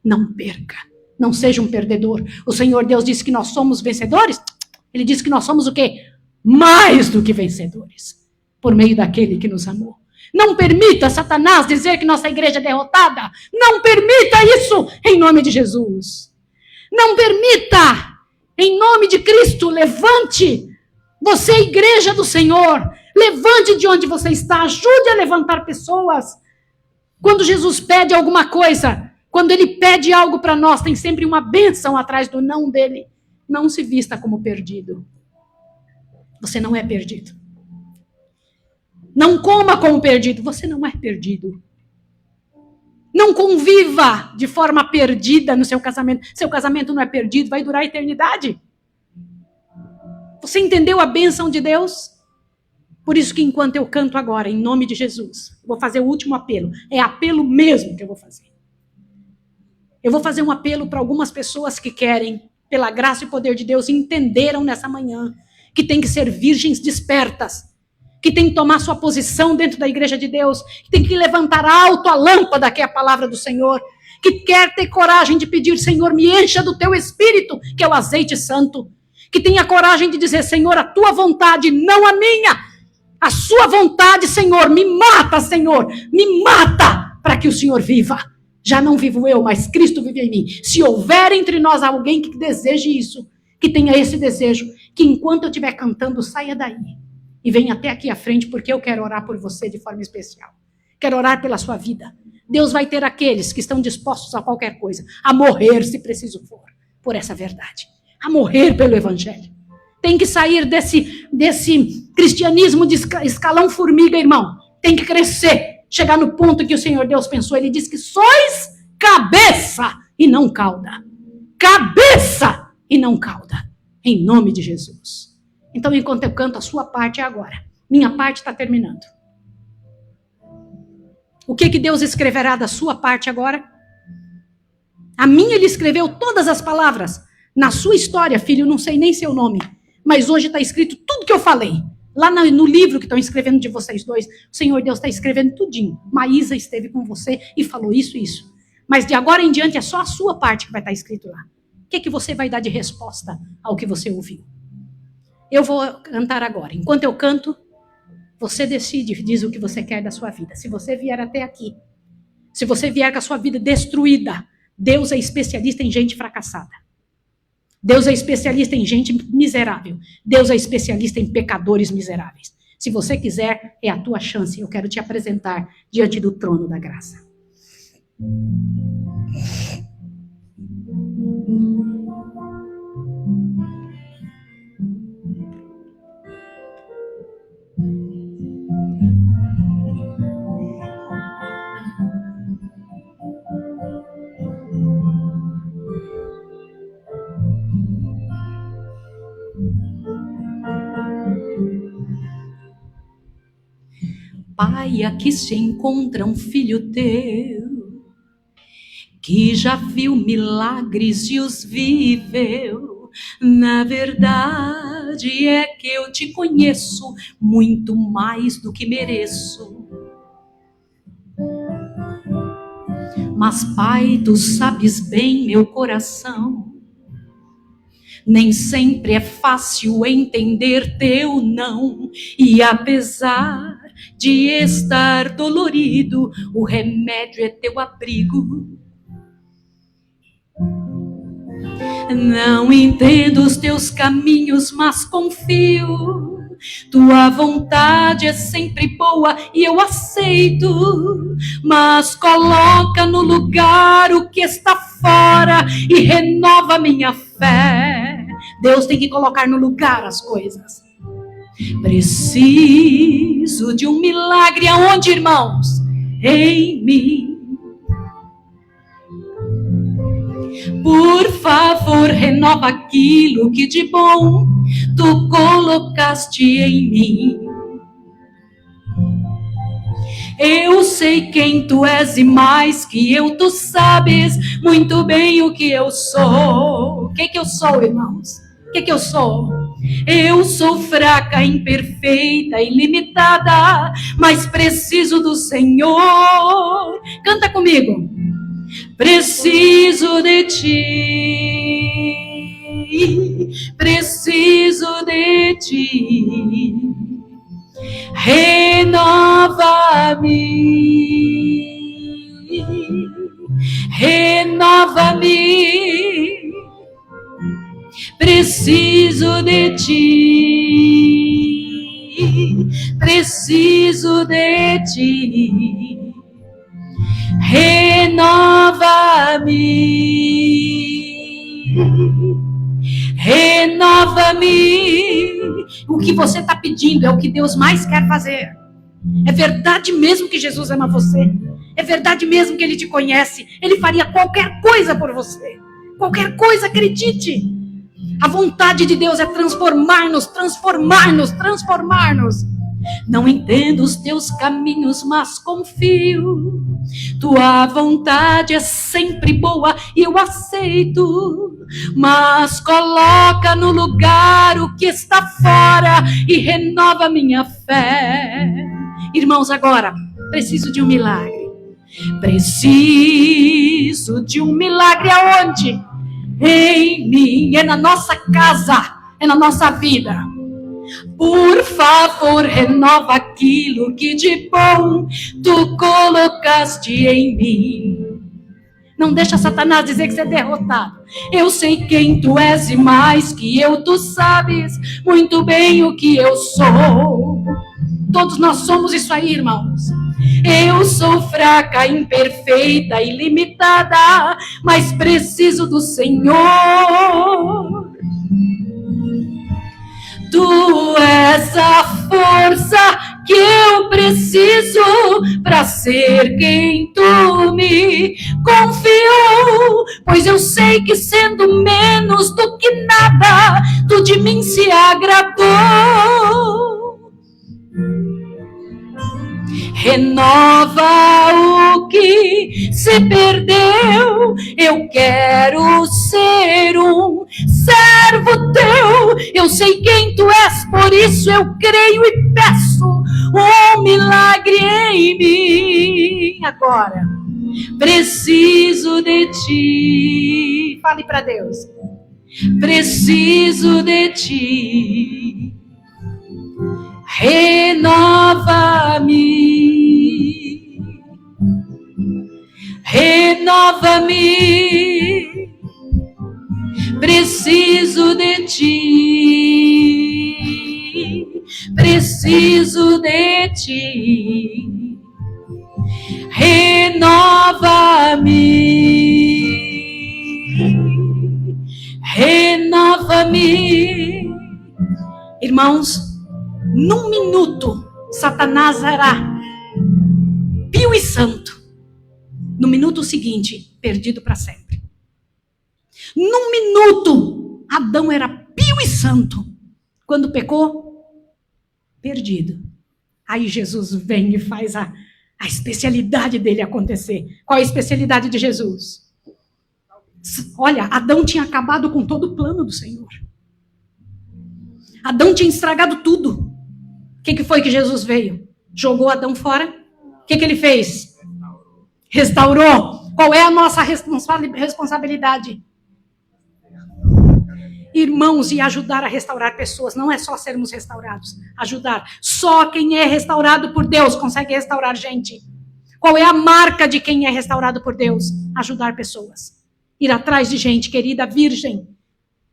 Não perca. Não seja um perdedor. O Senhor Deus disse que nós somos vencedores. Ele disse que nós somos o quê? Mais do que vencedores. Por meio daquele que nos amou. Não permita Satanás dizer que nossa igreja é derrotada. Não permita isso em nome de Jesus. Não permita. Em nome de Cristo, levante. Você é a igreja do Senhor. Levante de onde você está. Ajude a levantar pessoas. Quando Jesus pede alguma coisa, quando Ele pede algo para nós, tem sempre uma bênção atrás do não dele. Não se vista como perdido. Você não é perdido. Não coma como perdido. Você não é perdido. Não conviva de forma perdida no seu casamento. Seu casamento não é perdido, vai durar a eternidade. Você entendeu a bênção de Deus? Por isso que enquanto eu canto agora, em nome de Jesus, vou fazer o último apelo. É apelo mesmo que eu vou fazer. Eu vou fazer um apelo para algumas pessoas que querem, pela graça e poder de Deus, entenderam nessa manhã que tem que ser virgens despertas, que tem que tomar sua posição dentro da igreja de Deus, que tem que levantar alto a lâmpada, que é a palavra do Senhor, que quer ter coragem de pedir, Senhor, me encha do teu Espírito, que é o azeite santo, que tenha coragem de dizer, Senhor, a tua vontade, não a minha, a sua vontade, Senhor, me mata, para que o Senhor viva. Já não vivo eu, mas Cristo vive em mim. Se houver entre nós alguém que deseje isso, que tenha esse desejo, que enquanto eu estiver cantando, saia daí e venha até aqui à frente, porque eu quero orar por você de forma especial. Quero orar pela sua vida. Deus vai ter aqueles que estão dispostos a qualquer coisa, a morrer se preciso for, por essa verdade. A morrer pelo Evangelho. Tem que sair desse cristianismo de escalão formiga, irmão. Tem que crescer. Chegar no ponto que o Senhor Deus pensou. Ele diz que sois cabeça e não cauda. Cabeça e não cauda. Em nome de Jesus. Então, enquanto eu canto, a sua parte é agora. Minha parte está terminando. O que Deus escreverá da sua parte agora? A minha Ele escreveu todas as palavras. Na sua história, filho, não sei nem seu nome. Mas hoje está escrito tudo que eu falei. Lá no livro que estão escrevendo de vocês dois, o Senhor Deus está escrevendo tudinho. Maísa esteve com você e falou isso e isso. Mas de agora em diante é só a sua parte que vai estar escrito lá. O que você vai dar de resposta ao que você ouviu? Eu vou cantar agora. Enquanto eu canto, você decide, diz o que você quer da sua vida. Se você vier até aqui, se você vier com a sua vida destruída, Deus é especialista em gente fracassada. Deus é especialista em gente miserável. Deus é especialista em pecadores miseráveis. Se você quiser, é a tua chance. Eu quero te apresentar diante do trono da graça. Pai, aqui se encontra um filho teu, que já viu milagres e os viveu. Na verdade é que eu te conheço muito mais do que mereço. Mas, Pai, tu sabes bem meu coração. Nem sempre é fácil entender teu não. E apesar de estar dolorido, o remédio é teu abrigo. Não entendo os teus caminhos, mas confio. Tua vontade é sempre boa e eu aceito. Mas coloca no lugar o que está fora e renova minha fé. Deus tem que colocar no lugar as coisas. Preciso de um milagre aonde, irmãos? Em mim. Por favor, renova aquilo que de bom tu colocaste em mim. Eu sei quem tu és e mais que eu, tu sabes muito bem o que eu sou. O que eu sou, irmãos? O que eu sou? Eu sou fraca, imperfeita, ilimitada, mas preciso do Senhor. Canta comigo. Preciso de ti, preciso de ti. Renova-me, renova-me. Preciso de ti, preciso de ti. Renova-me, renova-me. O que você está pedindo é o que Deus mais quer fazer. É verdade mesmo que Jesus ama você. É verdade mesmo que Ele te conhece. Ele faria qualquer coisa por você. Qualquer coisa, acredite. A vontade de Deus é transformar-nos, transformar-nos, transformar-nos. Não entendo os teus caminhos, mas confio. Tua vontade é sempre boa e eu aceito. Mas coloca no lugar o que está fora e renova minha fé. Irmãos, agora, preciso de um milagre. Preciso de um milagre aonde? Em mim, é na nossa casa, é na nossa vida. Por favor, renova aquilo que de bom tu colocaste em mim. Não deixa Satanás dizer que você é derrotado. Eu sei quem tu és e mais que eu, tu sabes muito bem o que eu sou. Todos nós somos isso aí, irmãos. Eu sou fraca, imperfeita, ilimitada, mas preciso do Senhor. Tu és a força que eu preciso para ser quem tu me confiou. Pois eu sei que sendo menos do que nada, tu de mim se agradou. Renova o que se perdeu. Eu quero ser um servo teu. Eu sei quem tu és, por isso eu creio e peço um milagre em mim. Agora, preciso de ti. Fale para Deus. Preciso de ti. Renova-me, renova-me. preciso de ti. Renova-me, renova-me. Irmãos, num minuto, Satanás era pio e santo. No minuto seguinte, perdido para sempre. Num minuto, Adão era pio e santo. Quando pecou, perdido. Aí Jesus vem e faz a especialidade dele acontecer. Qual é a especialidade de Jesus? Olha, Adão tinha acabado com todo o plano do Senhor. Adão tinha estragado tudo. O que foi que Jesus veio? Jogou Adão fora? O que ele fez? Restaurou. Qual é a nossa responsabilidade? Irmãos, e ajudar a restaurar pessoas. Não é só sermos restaurados. Ajudar. Só quem é restaurado por Deus consegue restaurar gente. Qual é a marca de quem é restaurado por Deus? Ajudar pessoas. Ir atrás de gente, querida virgem.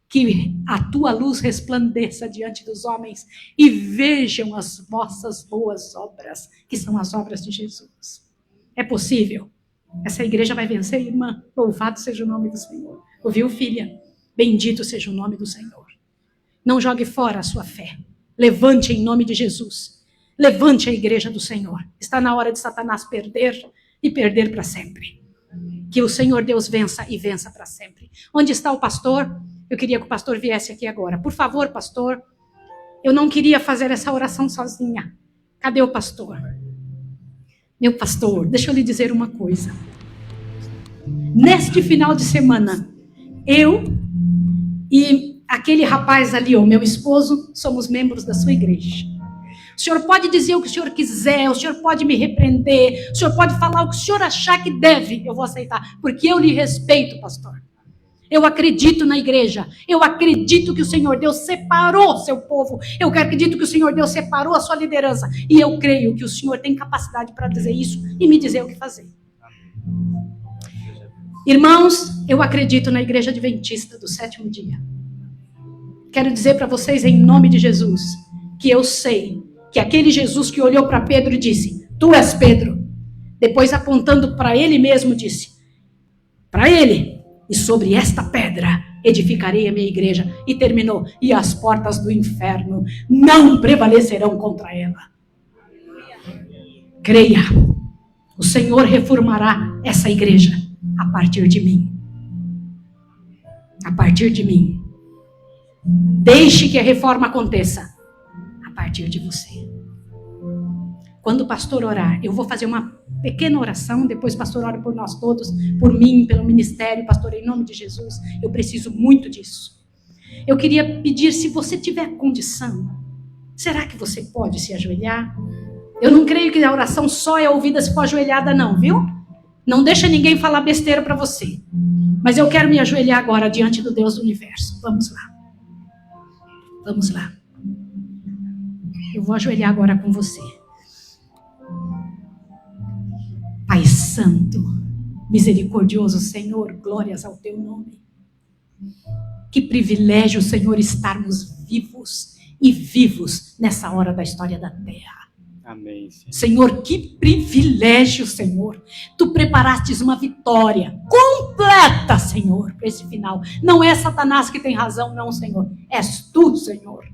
Que a tua luz resplandeça diante dos homens e vejam as vossas boas obras, que são as obras de Jesus. É possível. Essa igreja vai vencer, irmã. Louvado seja o nome do Senhor. Ouviu, filha? Bendito seja o nome do Senhor. Não jogue fora a sua fé. Levante em nome de Jesus. Levante a igreja do Senhor. Está na hora de Satanás perder e perder para sempre. Que o Senhor Deus vença e vença para sempre. Onde está o pastor? Eu queria que o pastor viesse aqui agora. Por favor, pastor. Eu não queria fazer essa oração sozinha. Cadê o pastor? Meu pastor, deixa eu lhe dizer uma coisa. Neste final de semana, eu e aquele rapaz ali, o meu esposo, somos membros da sua igreja. O senhor pode dizer o que o senhor quiser, o senhor pode me repreender, o senhor pode falar o que o senhor achar que deve, eu vou aceitar, porque eu lhe respeito, pastor. Eu acredito na igreja, eu acredito que o Senhor Deus separou seu povo, eu acredito que o Senhor Deus separou a sua liderança, e eu creio que o Senhor tem capacidade para dizer isso e me dizer o que fazer. Irmãos, eu acredito na igreja adventista do sétimo dia. Quero dizer para vocês em nome de Jesus, que eu sei que aquele Jesus que olhou para Pedro e disse, tu és Pedro, depois apontando para ele mesmo disse, para ele, e sobre esta pedra edificarei a minha igreja. E terminou. E as portas do inferno não prevalecerão contra ela. Creia. O Senhor reformará essa igreja a partir de mim. A partir de mim. Deixe que a reforma aconteça a partir de você. Quando o pastor orar, eu vou fazer uma pequena oração, depois o pastor ora por nós todos, por mim, pelo ministério, pastor, em nome de Jesus, eu preciso muito disso. Eu queria pedir, se você tiver condição, será que você pode se ajoelhar? Eu não creio que a oração só é ouvida se for ajoelhada não, viu? Não deixa ninguém falar besteira para você. Mas eu quero me ajoelhar agora diante do Deus do universo. Vamos lá. Vamos lá. Eu vou ajoelhar agora com você. Pai Santo, misericordioso Senhor, glórias ao teu nome. Que privilégio, Senhor, estarmos vivos e vivos nessa hora da história da terra. Amém, Senhor. Senhor, que privilégio, Senhor. Tu preparastes uma vitória completa, Senhor, para esse final. Não é Satanás que tem razão, não, Senhor. És tu, Senhor.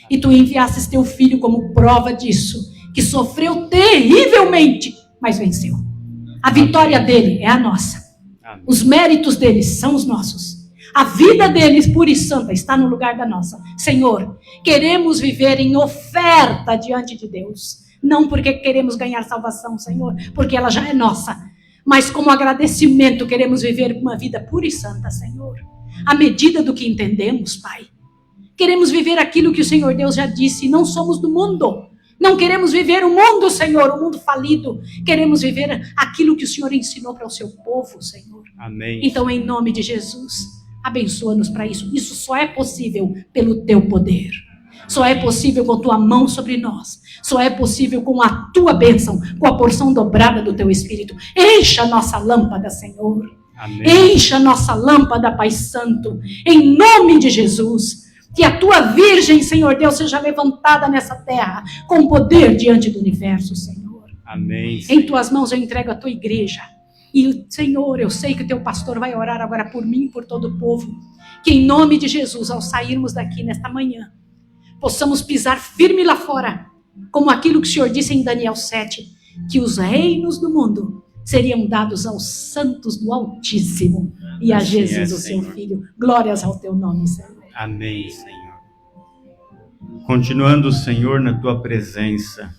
E tu enviastes teu filho como prova disso, que sofreu terrivelmente, mas venceu. A vitória dele é a nossa. Amém. Os méritos deles são os nossos. A vida deles, pura e santa, está no lugar da nossa. Senhor, queremos viver em oferta diante de Deus. Não porque queremos ganhar salvação, Senhor, porque ela já é nossa. Mas como agradecimento, queremos viver uma vida pura e santa, Senhor. À medida do que entendemos, Pai. Queremos viver aquilo que o Senhor Deus já disse. Não somos do mundo. Não queremos viver o mundo, Senhor, o mundo falido. Queremos viver aquilo que o Senhor ensinou para o seu povo, Senhor. Amém. Então, em nome de Jesus, abençoa-nos para isso. Isso só é possível pelo teu poder. Só é possível com tua mão sobre nós. Só é possível com a tua bênção, com a porção dobrada do teu Espírito. Encha a nossa lâmpada, Senhor. Amém. Encha a nossa lâmpada, Pai Santo. Em nome de Jesus. Que a tua Virgem, Senhor Deus, seja levantada nessa terra com poder diante do universo, Senhor. Amém. Senhor. Em tuas mãos eu entrego a tua igreja. E, Senhor, eu sei que o teu pastor vai orar agora por mim e por todo o povo. Que em nome de Jesus, ao sairmos daqui nesta manhã, possamos pisar firme lá fora, como aquilo que o Senhor disse em Daniel 7, que os reinos do mundo seriam dados aos santos do Altíssimo e a Assim Jesus, o seu Senhor. Filho. Glórias ao teu nome, Senhor. Amém, Senhor. Continuando, Senhor, na tua presença.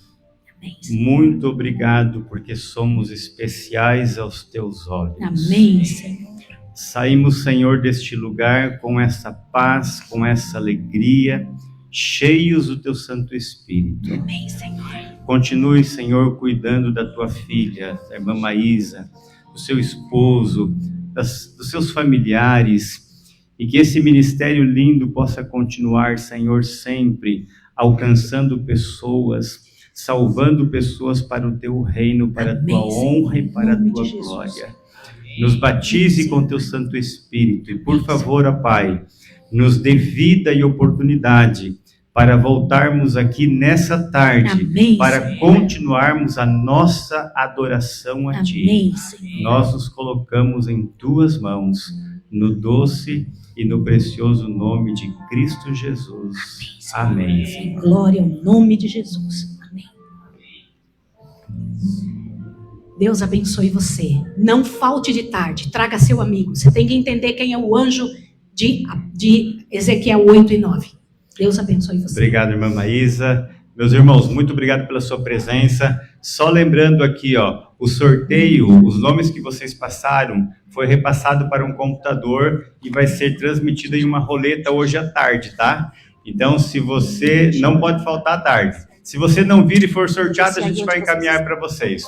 Amém, Senhor. Muito obrigado, porque somos especiais aos teus olhos. Amém, Senhor. Saímos, Senhor, deste lugar com essa paz, com essa alegria, cheios do teu Santo Espírito. Amém, Senhor. Continue, Senhor, cuidando da tua filha, da irmã Maísa, do seu esposo, dos seus familiares, e que esse ministério lindo possa continuar, Senhor, sempre alcançando pessoas, salvando pessoas para o teu reino, para a tua honra e para a tua glória. Nos batize com teu Santo Espírito e, por favor, ó Pai, nos dê vida e oportunidade para voltarmos aqui nessa tarde, para continuarmos a nossa adoração a Ti. Nós nos colocamos em Tuas mãos, no doce e no precioso nome de Cristo Jesus. Amém. Glória ao nome de Jesus. Amém. Deus abençoe você. Não falte de tarde. Traga seu amigo. Você tem que entender quem é o anjo de Ezequiel 8 e 9. Deus abençoe você. Obrigado, irmã Maísa. Meus irmãos, muito obrigado pela sua presença. Só lembrando aqui, o sorteio, os nomes que vocês passaram, foi repassado para um computador e vai ser transmitido em uma roleta hoje à tarde, tá? Então, se você não pode faltar à tarde. Se você não vir e for sorteado, a gente vai encaminhar para vocês.